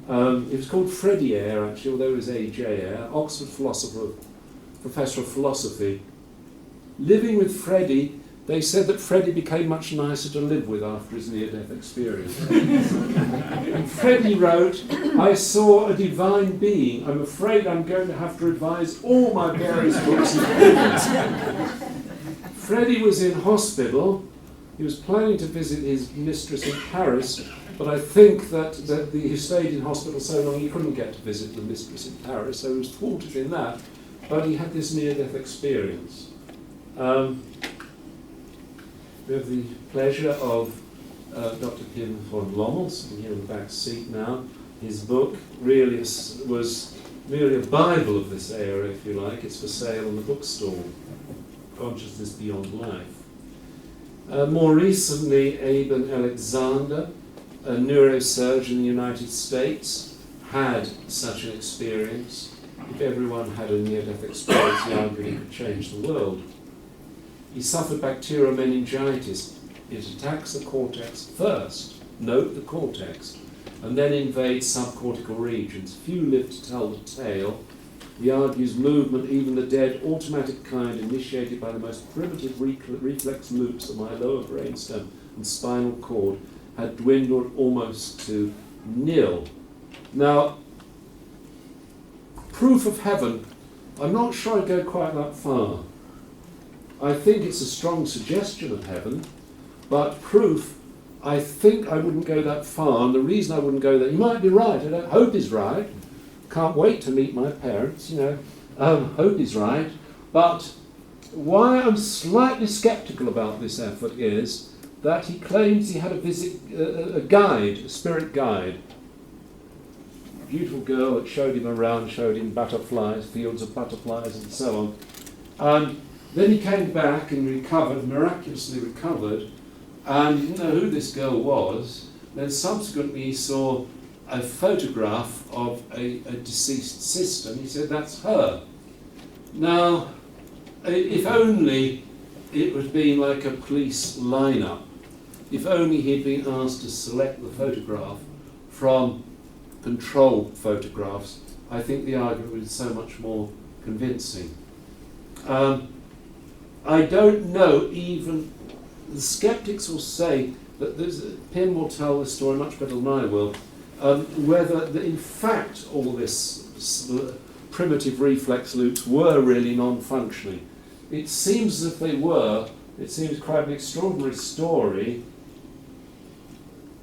It was called Freddie Ayer, actually, although it was A.J. Ayer, Oxford philosopher, professor of philosophy. Living with Freddie, they said that Freddie became much nicer to live with after his near-death experience. And Freddie wrote, "I saw a divine being. I'm afraid I'm going to have to revise all my various books and papers." Freddie was in hospital. He was planning to visit his mistress in Paris, but I think that he stayed in hospital so long he couldn't get to visit the mistress in Paris, so he was thwarted in that, but he had this near-death experience. We have the pleasure of Dr. Pim von Lommel, sitting here in the back seat now. His book really was merely a Bible of this area, if you like. It's for sale in the bookstall, Consciousness Beyond Life. More recently, Eben Alexander, a neurosurgeon in the United States, had such an experience. If everyone had a near-death experience, he argued it could change the world. He suffered bacterial meningitis. It attacks the cortex first, note the cortex, and then invades subcortical regions. Few live to tell the tale. He argues movement, even the dead, automatic kind, initiated by the most primitive reflex loops of my lower brainstem and spinal cord, had dwindled almost to nil. Now, proof of heaven, I'm not sure I'd go quite that far. I think it's a strong suggestion of heaven, but proof, I think I wouldn't go that far. And the reason I wouldn't go there, you might be right, I don't hope he's right. Can't wait to meet my parents, hope he's right. But why I'm slightly sceptical about this effort is that he claims he had a guide, a spirit guide. A beautiful girl that showed him around, showed him butterflies, fields of butterflies and so on. And then he came back and recovered, miraculously recovered, and he didn't know who this girl was. Then subsequently he saw a photograph of a deceased sister, and he said, "That's her." Now, if only it would be like a police lineup, if only he'd been asked to select the photograph from control photographs, I think the argument would be so much more convincing. I don't know, even the skeptics will say that Pim will tell the story much better than I will, whether in fact all this primitive reflex loops were really non-functioning. It seems as if they were. It seems quite an extraordinary story.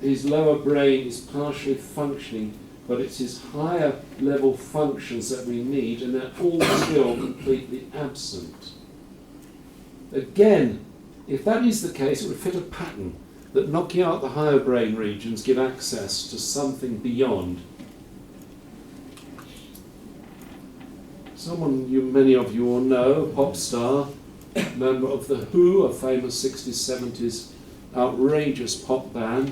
His lower brain is partially functioning, but it's his higher level functions that we need, and they're all still completely absent. Again, if that is the case, it would fit a pattern that knocking out the higher brain regions give access to something beyond. Someone many of you will know, a pop star, member of The Who, a famous 60s, 70s outrageous pop band,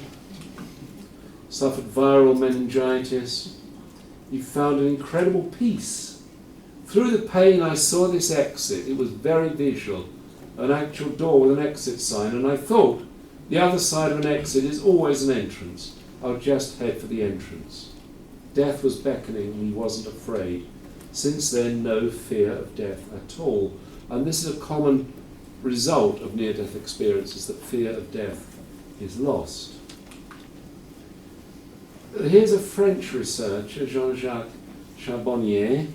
suffered viral meningitis. He found an incredible peace. Through the pain I saw this exit. It was very visual. An actual door with an exit sign, and I thought the other side of an exit is always an entrance. I'll just head for the entrance. Death was beckoning and he wasn't afraid. Since then, no fear of death at all. And this is a common result of near-death experiences, that fear of death is lost. Here's a French researcher, Jean-Jacques Charbonnier,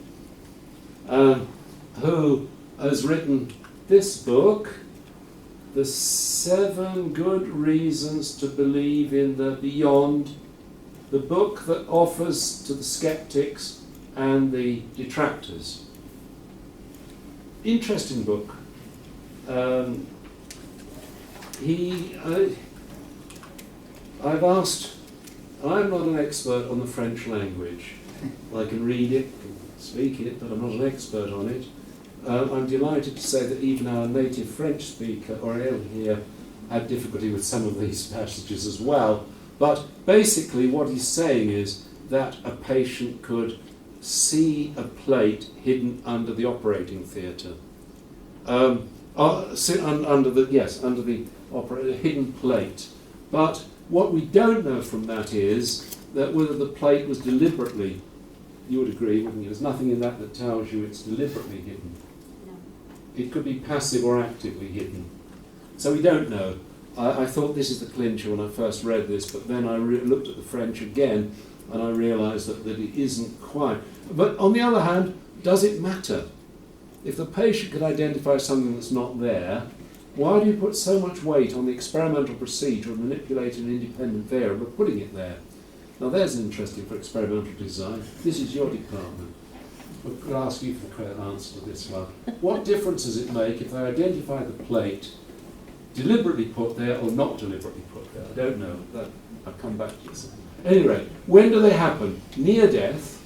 who has written this book, the 7 good reasons to believe in the beyond, the book that offers to the skeptics and the detractors. Interesting book. I've asked, I'm not an expert on the French language. I can read it, can speak it, but I'm not an expert on it. I'm delighted to say that even our native French speaker, Aurel here, had difficulty with some of these passages as well. But basically what he's saying is that a patient could see a plate hidden under the operating theatre. Under the hidden plate. But what we don't know from that is that whether the plate was deliberately, you would agree, wouldn't you? There's nothing in that that tells you it's deliberately hidden. No. It could be passive or actively hidden. So we don't know. I thought this is the clincher when I first read this, but then I looked at the French again and I realised that it isn't quite. But on the other hand, does it matter? If the patient could identify something that's not there, why do you put so much weight on the experimental procedure of manipulating an independent variable of putting it there? Now there's interesting for experimental design. This is your department. We'll ask you for the correct answer to this one. What difference does it make if they identify the plate deliberately put there or not deliberately put there? I don't know. I'll come back to this. Anyway, when do they happen? Near death,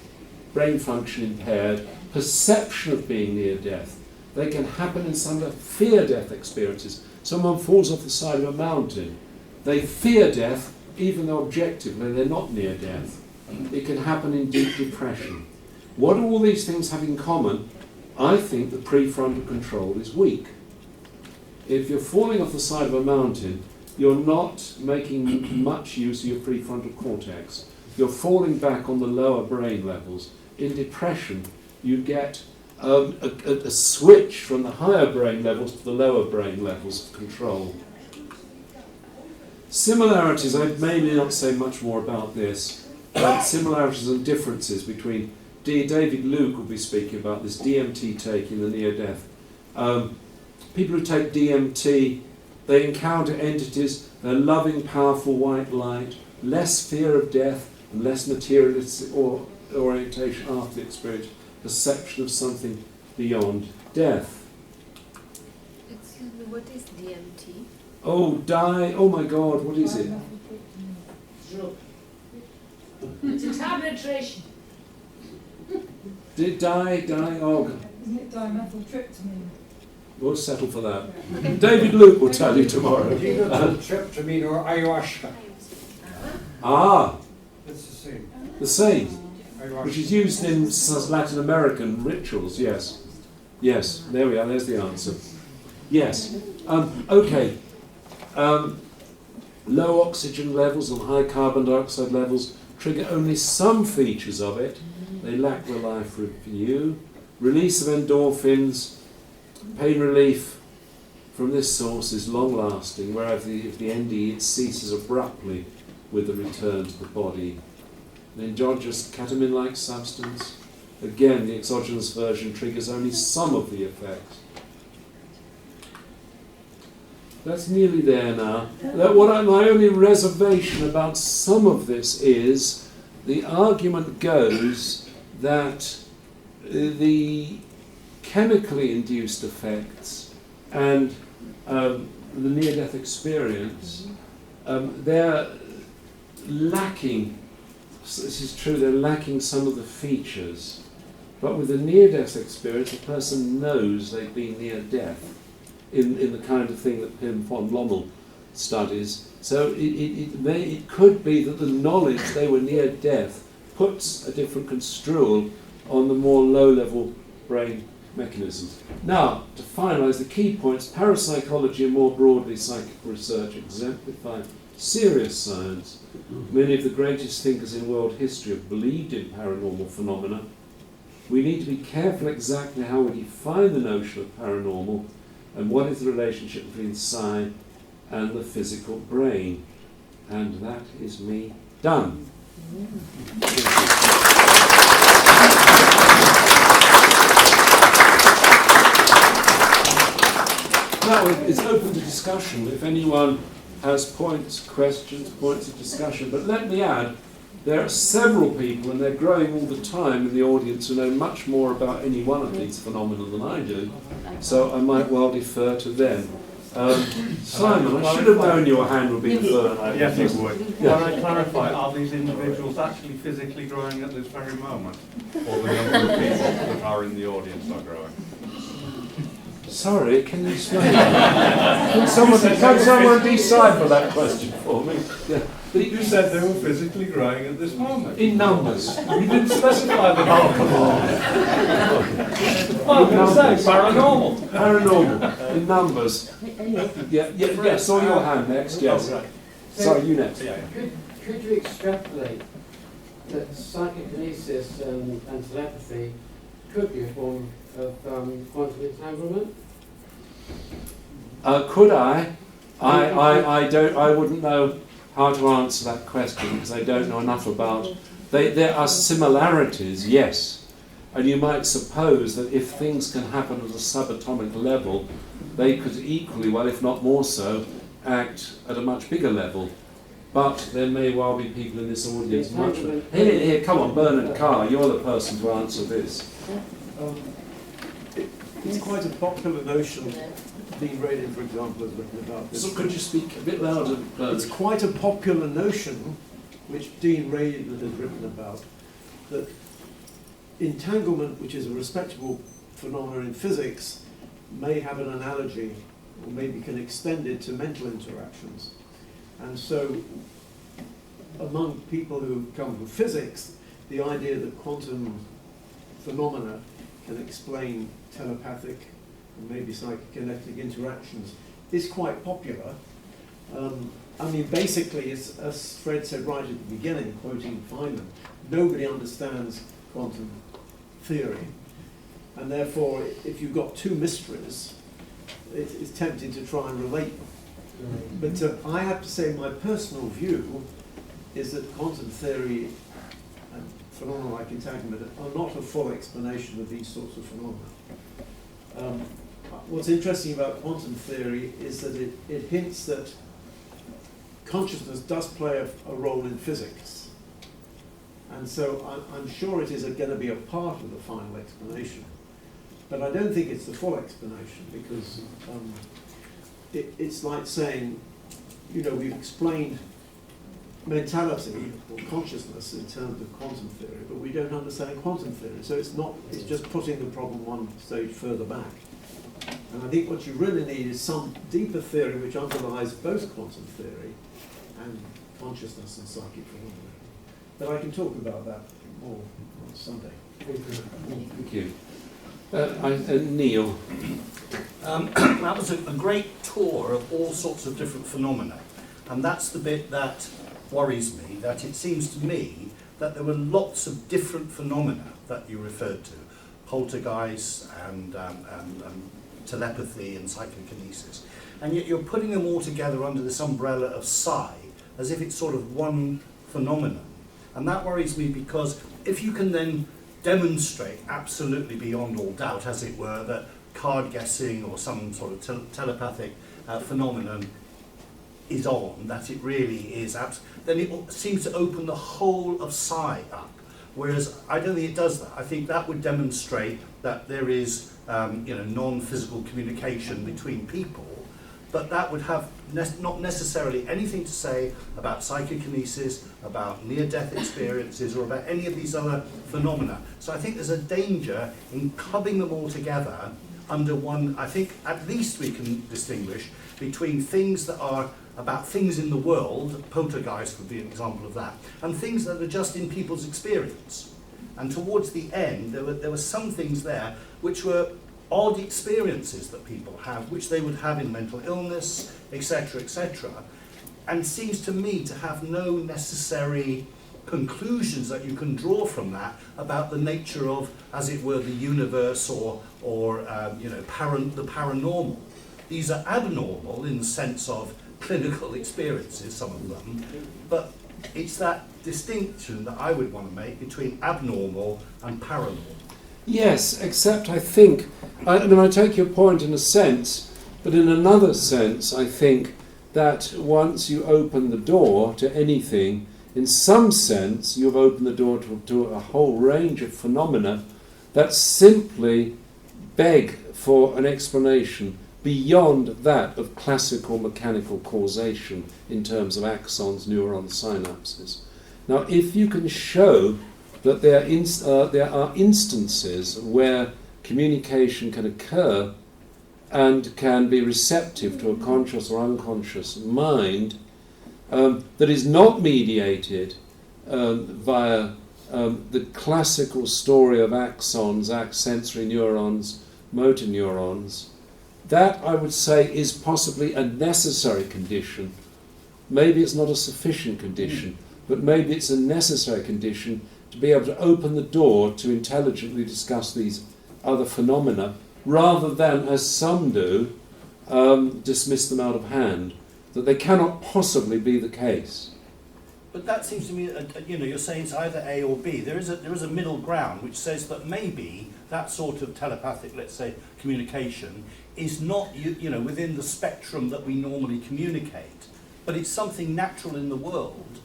brain function impaired, perception of being near death. They can happen in some fear death experiences. Someone falls off the side of a mountain. They fear death, even though objectively they're not near death. It can happen in deep depression. What do all these things have in common? I think the prefrontal control is weak. If you're falling off the side of a mountain, you're not making much use of your prefrontal cortex. You're falling back on the lower brain levels. In depression, you get a switch from the higher brain levels to the lower brain levels of control. Similarities, I may not say much more about this, but similarities and differences between David Luke will be speaking about this DMT take in the near-death. People who take DMT, they encounter entities, they're loving, powerful white light, less fear of death, and less materialistic orientation after the experience, perception of something beyond death. Excuse me, what is DMT? Oh my God, what is it? It's a tabletration. Isn't it dimethyltryptamine? We'll settle for that. David Luke will tell you tomorrow. Do you know tryptamine or ayahuasca? It's the same. The same, Ayahuasca. which is used in Latin American rituals, yes. Yes, there we are, there's the answer. Yes. Okay. Low oxygen levels and high carbon dioxide levels trigger only some features of it. They lack the life review. Release of endorphins, pain relief from this source is long-lasting, whereas if the ND it ceases abruptly with the return to the body. An endogenous ketamine-like substance. Again, the exogenous version triggers only some of the effects. That's nearly there now. My only reservation about some of this is the argument goes that the chemically induced effects and the near-death experience, they're lacking, this is true, they're lacking some of the features. But with the near-death experience, a person knows they've been near death in the kind of thing that Pim von Lommel studies. So it could be that the knowledge they were near death puts a different construal on the more low-level brain mechanisms. Now, to finalise the key points, parapsychology and more broadly psychic research exemplify serious science. Many of the greatest thinkers in world history have believed in paranormal phenomena. We need to be careful exactly how we define the notion of paranormal and what is the relationship between psi and the physical brain. And that is me done. start with, it's open to discussion. If anyone has points, questions, points of discussion. But let me add, there are several people, and they're growing all the time in the audience, who know much more about any one of these phenomena than I do. So I might well defer to them. Simon, I should have known your hand would be firm. Yes, it would. Yeah. Can I clarify, are these individuals actually physically growing at this very moment? Or the number of people that are in the audience are growing? Sorry, can you explain? Can someone decipher that question for me? Yeah. You said they were physically growing at this moment. In numbers. You didn't specify the number. Well, say paranormal. Paranormal, in numbers. Yeah, saw your hand next, yes. Oh, right. Sorry, you next. Yeah. Could you extrapolate that psychokinesis and telepathy could be a form of quantum entanglement? Could I? I don't. I wouldn't know how to answer that question because I don't know enough about. There are similarities, yes, and you might suppose that if things can happen at a subatomic level, they could equally well, if not more so, act at a much bigger level. But there may well be people in this audience much. Here, come on, Bernard Carr, you're the person to answer this. It's quite a popular notion. Dean Radin, for example, has written about this. So could you speak a bit louder, Bernard? It's quite a popular notion, which Dean Radin has written about, that entanglement, which is a respectable phenomenon in physics, may have an analogy, or maybe can extend it to mental interactions. And so, among people who come from physics, the idea that quantum phenomena can explain telepathic and maybe psychokinetic interactions is quite popular. I mean, basically, it's, as Fred said right at the beginning, quoting Feynman, nobody understands quantum theory, and therefore, if you've got two mysteries, it's tempting to try and relate them. But I have to say, my personal view is that quantum theory and phenomena like entanglement are not a full explanation of these sorts of phenomena. What's interesting about quantum theory is that it hints that consciousness does play a role in physics. And so I'm sure it is going to be a part of the final explanation. But I don't think it's the full explanation because it's like saying, you know, we've explained mentality or consciousness in terms of quantum theory, but we don't understand quantum theory. So it's just putting the problem one stage further back. And I think what you really need is some deeper theory which underlies both quantum theory and consciousness and psychic phenomena. But I can talk about that more on Sunday. Thank you. Neil. That was a great tour of all sorts of different phenomena. And that's the bit that worries me, that it seems to me that there were lots of different phenomena that you referred to, poltergeists and telepathy and psychokinesis. And yet you're putting them all together under this umbrella of psi, as if it's sort of one phenomenon. And that worries me because if you can then demonstrate absolutely beyond all doubt, as it were, that card guessing or some sort of telepathic phenomenon is on, that it really is, then it seems to open the whole of psi up. Whereas I don't think it does that. I think that would demonstrate that there is non-physical communication between people, but that would have not necessarily anything to say about psychokinesis, about near-death experiences, or about any of these other phenomena. So I think there's a danger in clubbing them all together under one. I think at least we can distinguish between things that are about things in the world, poltergeist would be an example of that, and things that are just in people's experience. And towards the end, there were some things there which were odd experiences that people have, which they would have in mental illness, etc., etc., and seems to me to have no necessary conclusions that you can draw from that about the nature of, as it were, the universe or the paranormal. These are abnormal in the sense of clinical experiences, some of them, but it's that distinction that I would want to make between abnormal and paranormal. Yes, except I think, I take your point in a sense, But in another sense, I think that once you open the door to anything, in some sense, you've opened the door to a whole range of phenomena that simply beg for an explanation beyond that of classical mechanical causation in terms of axons, neurons, synapses. Now, if you can show that there are instances where communication can occur and can be receptive to a conscious or unconscious mind that is not mediated via the classical story of axons, sensory neurons, motor neurons, that I would say is possibly a necessary condition. Maybe it's not a sufficient condition, but maybe it's a necessary condition to be able to open the door to intelligently discuss these other phenomena, rather than, as some do, dismiss them out of hand, that they cannot possibly be the case. But that seems to me, you're saying it's either A or B. There is a middle ground which says that maybe that sort of telepathic, let's say, communication is not, within the spectrum that we normally communicate, but it's something natural in the world,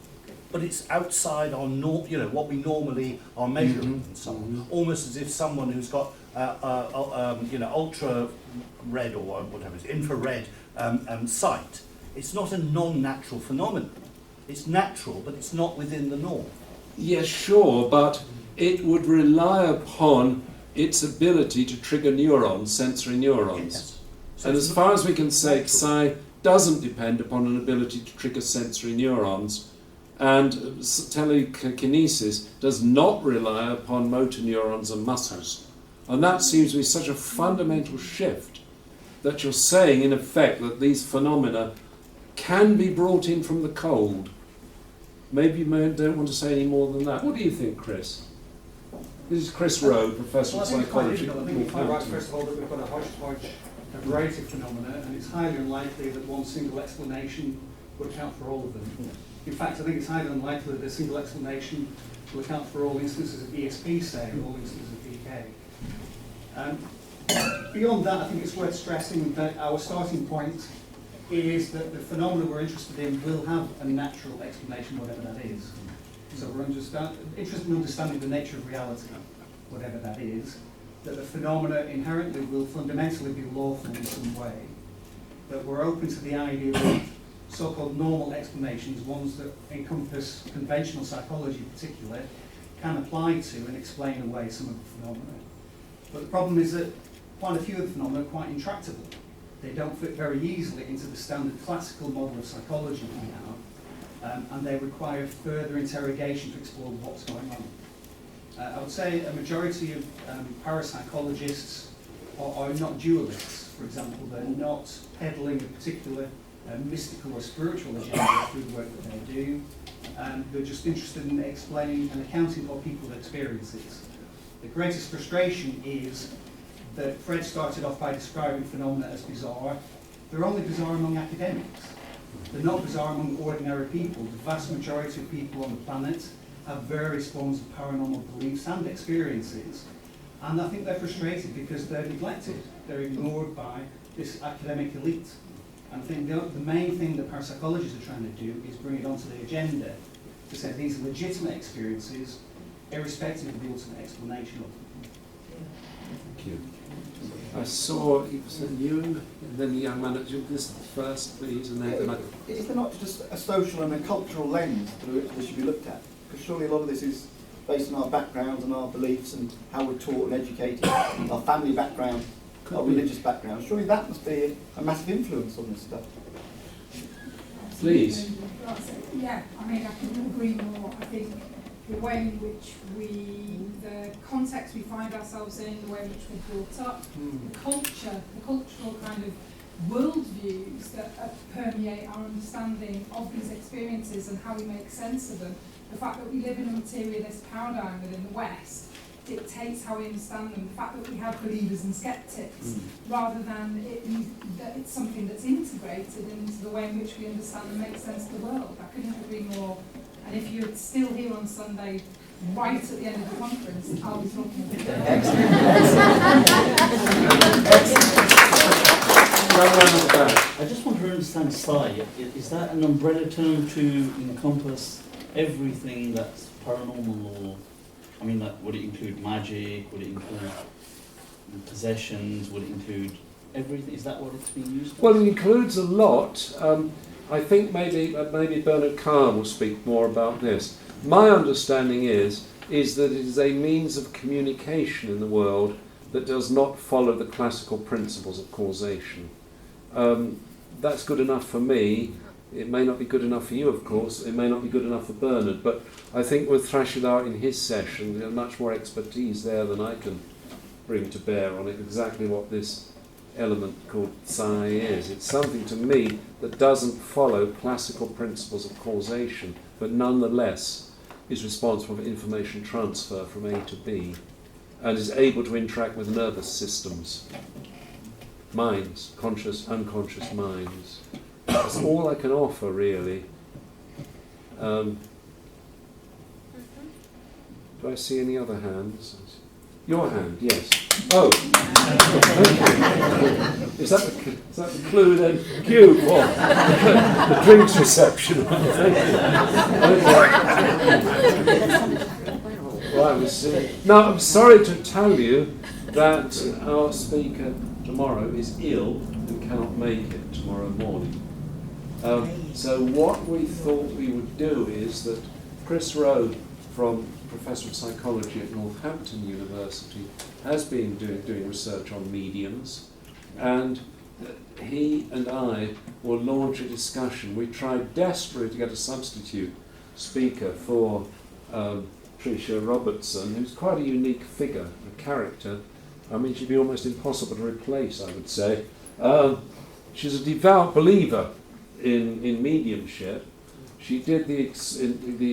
but it's outside our, what we normally are measuring and so on. Almost as if someone who's got, ultra red or whatever it is, infrared sight, it's not a non-natural phenomenon. It's natural, but it's not within the norm. Yes, sure, but it would rely upon its ability to trigger neurons, sensory neurons. Yes. So and as far as we can say, psi doesn't depend upon an ability to trigger sensory neurons, and telekinesis does not rely upon motor neurons and muscles. And that seems to be such a fundamental shift that you're saying, in effect, that these phenomena can be brought in from the cold. Maybe you don't want to say any more than that. What do you think, Chris? This is Chris Rowe, Professor of Psychology. I think it's quite right, first of all, that we've got a hodgepodge of variety of phenomena, and it's highly unlikely that one single explanation would account for all of them. In fact, I think it's highly unlikely that a single explanation will account for all instances of ESP, say, or all instances of PK. Beyond that, I think it's worth stressing that our starting point is that the phenomena we're interested in will have a natural explanation, whatever that is. So we're interested in understanding the nature of reality, whatever that is, that the phenomena inherently will fundamentally be lawful in some way, that we're open to the idea of so-called normal explanations, ones that encompass conventional psychology in particular, can apply to and explain away some of the phenomena. But the problem is that quite a few of the phenomena are quite intractable. They don't fit very easily into the standard classical model of psychology we have, and they require further interrogation to explore what's going on. I would say a majority of parapsychologists are not dualists, for example. They're not peddling a particular mystical or spiritual agenda through the work that they do. They're just interested in explaining and accounting for people's experiences. The greatest frustration is that Fred started off by describing phenomena as bizarre. They're only bizarre among academics. They're not bizarre among ordinary people. The vast majority of people on the planet have various forms of paranormal beliefs and experiences. And I think they're frustrated because they're neglected. They're ignored by this academic elite. And I think the main thing that parapsychologists are trying to do is bring it onto the agenda to say these are legitimate experiences, irrespective of the ultimate explanation of them. Thank you. I saw it was you and then the young man. This first, please, and then Is there not just a social and a cultural lens through which this should be looked at? Because surely a lot of this is based on our backgrounds and our beliefs and how we're taught and educated, our family background, our religious background. Surely that must be a massive influence on this stuff. Please. Yeah, I mean, I couldn't agree more. I think the way in which the context we find ourselves in, the way in which we're brought up, the culture, the cultural kind of worldviews that permeate our understanding of these experiences and how we make sense of them. The fact that we live in a materialist paradigm within the West dictates how we understand them. The fact that we have believers and skeptics, rather than that it's something that's integrated into the way in which we understand and make sense of the world. I couldn't agree more. And if you're still here on Sunday, right at the end of the conference, I'll be talking about it. round the back. I just want to understand psi. Is that an umbrella term to encompass everything that's paranormal, or I mean, like, would it include magic? Would it include possessions? Would it include everything? Is that what it's being used for? Well, it includes a lot. I think maybe Bernard Carr will speak more about this. My understanding is that it is a means of communication in the world that does not follow the classical principles of causation. That's good enough for me. It may not be good enough for you, of course. It may not be good enough for Bernard, but I think we'll thrash it out in his session. There's much more expertise there than I can bring to bear on it, exactly what this element called psi is. It's something to me that doesn't follow classical principles of causation, but nonetheless is responsible for information transfer from A to B, and is able to interact with nervous systems, minds, conscious, unconscious minds. That's all I can offer, really. Do I see any other hands? Your hand, yes. Oh, thank you. Is that the clue then? Q for the drinks reception. Right, now, I'm sorry to tell you that our speaker tomorrow is ill and cannot make it tomorrow morning. So what we thought we would do is that Chris Rowe, Professor of Psychology at Northampton University, has been doing research on mediums, and he and I will launch a discussion. We tried desperately to get a substitute speaker for Tricia Robertson, who's quite a unique figure, a character. I mean, she'd be almost impossible to replace, I would say. She's a devout believer in mediumship. She did the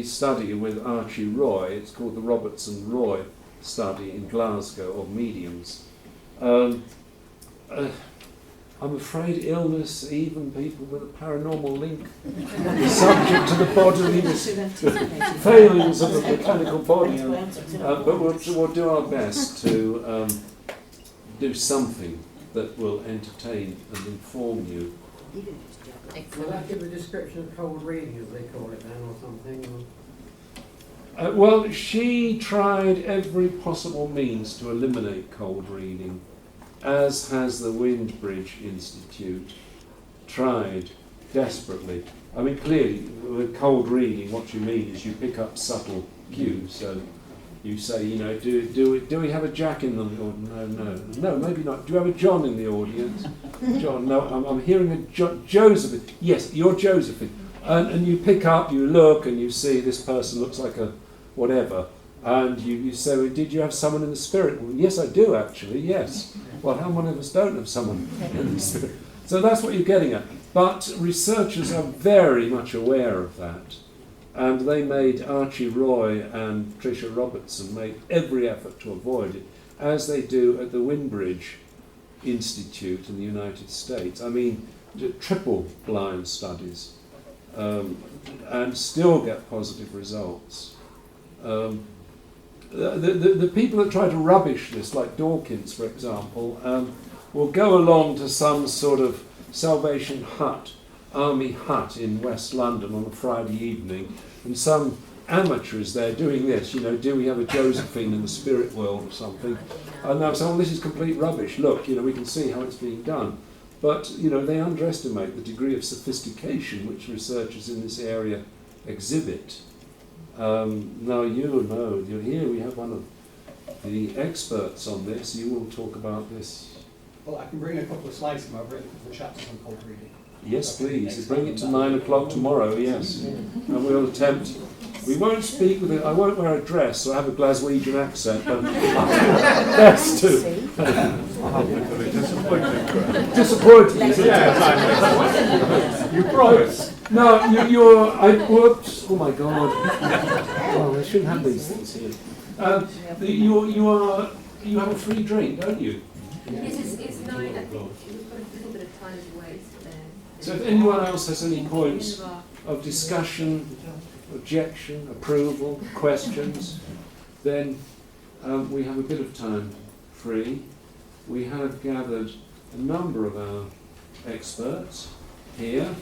study with Archie Roy. It's called the Robertson-Roy study in Glasgow of mediums. I'm afraid illness, even people with a paranormal link, is subject to the bodily failings of the mechanical body. But we'll do our best to do something that will entertain and inform you. Will that give a description of cold reading, as they call it then, or something? Well, she tried every possible means to eliminate cold reading, as has the Windbridge Institute tried desperately. I mean, clearly, with cold reading, what you mean is you pick up subtle cues. So you say, you know, do we have a Jack in them? Or no, maybe not. Do you have a John in the audience? John, no, I'm hearing a Josephine. Yes, you're Josephine. And you pick up, you look, and you see this person looks like a whatever. And you say, well, did you have someone in the spirit? Well, yes, I do, actually, yes. Well, how many of us don't have someone in the spirit? So that's what you're getting at. But researchers are very much aware of that. And they made Archie Roy and Tricia Robertson made every effort to avoid it, as they do at the Windbridge Institute in the United States. I mean, triple blind studies, and still get positive results. The people that try to rubbish this, like Dawkins, for example, will go along to some sort of Salvation Hut, army hut in West London on a Friday evening, and some amateur is there doing this, you know, do we have a Josephine in the spirit world or something? And they'll say, well, this is complete rubbish. Look, you know, we can see how it's being done. But, you know, they underestimate the degree of sophistication which researchers in this area exhibit. Now, you know, here we have one of the experts on this. You will talk about this. Well, I can bring a couple of slides from over it, the chapters on cold reading. Yes, please. Bring it to 9 o'clock tomorrow, yes. And we'll attempt. We won't speak with it. I won't wear a dress, so I have a Glaswegian accent, but best to. Disappointing. Yeah, you promise. No, you're. Whoops. Oh my God. Oh, I shouldn't have these things here. You have a free drink, don't you? Yes, it's 9. I think we've got a little bit of time to wait there. So if anyone else has any points of discussion, objection, approval, questions, then we have a bit of time free. We have gathered a number of our experts here.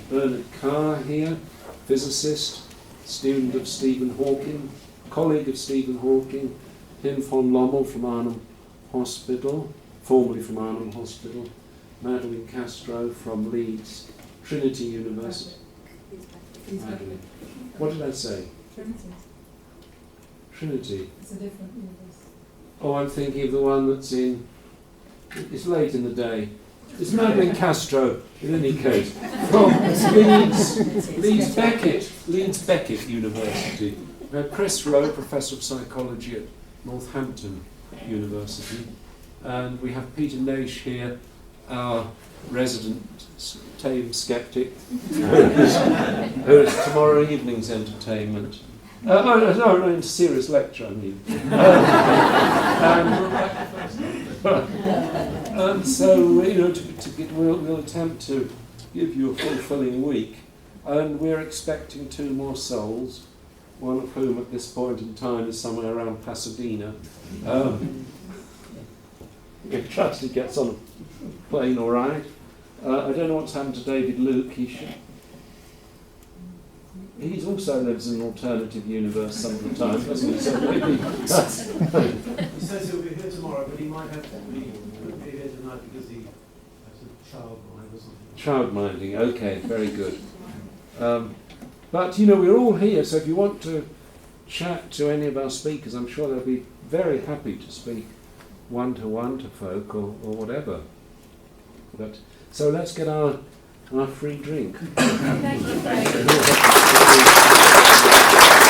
Bernard Carr here, physicist, student of Stephen Hawking, colleague of Stephen Hawking, Pim von Lommel from Arnhem Hospital, formerly from Arnhem Hospital, Madeline Castro from Leeds, Trinity University. Madeline. What did I say? Trinity. Trinity. It's a different universe. Oh, I'm thinking of the one that's in, it's late in the day. It's Madeline Castro, in any case, from Leeds Beckett University. We have Chris Rowe, Professor of Psychology at Northampton University. And we have Peter Naish here, our resident tame skeptic, who is tomorrow evening's entertainment. No, into serious lecture, I mean. And so, we'll attempt to give you a fulfilling week. And we're expecting 2 more souls, one of whom at this point in time is somewhere around Pasadena. We trust he gets on a plane all right. I don't know what's happened to David Luke. He also lives in an alternative universe some of the time, doesn't he? So maybe He says he'll be here tomorrow, but he might have to be here tonight because he has a child mind or something. Child minding, okay, very good. But we're all here, so if you want to chat to any of our speakers, I'm sure they'll be very happy to speak one-to-one to folk or whatever. But so let's get our free drink. Thank you.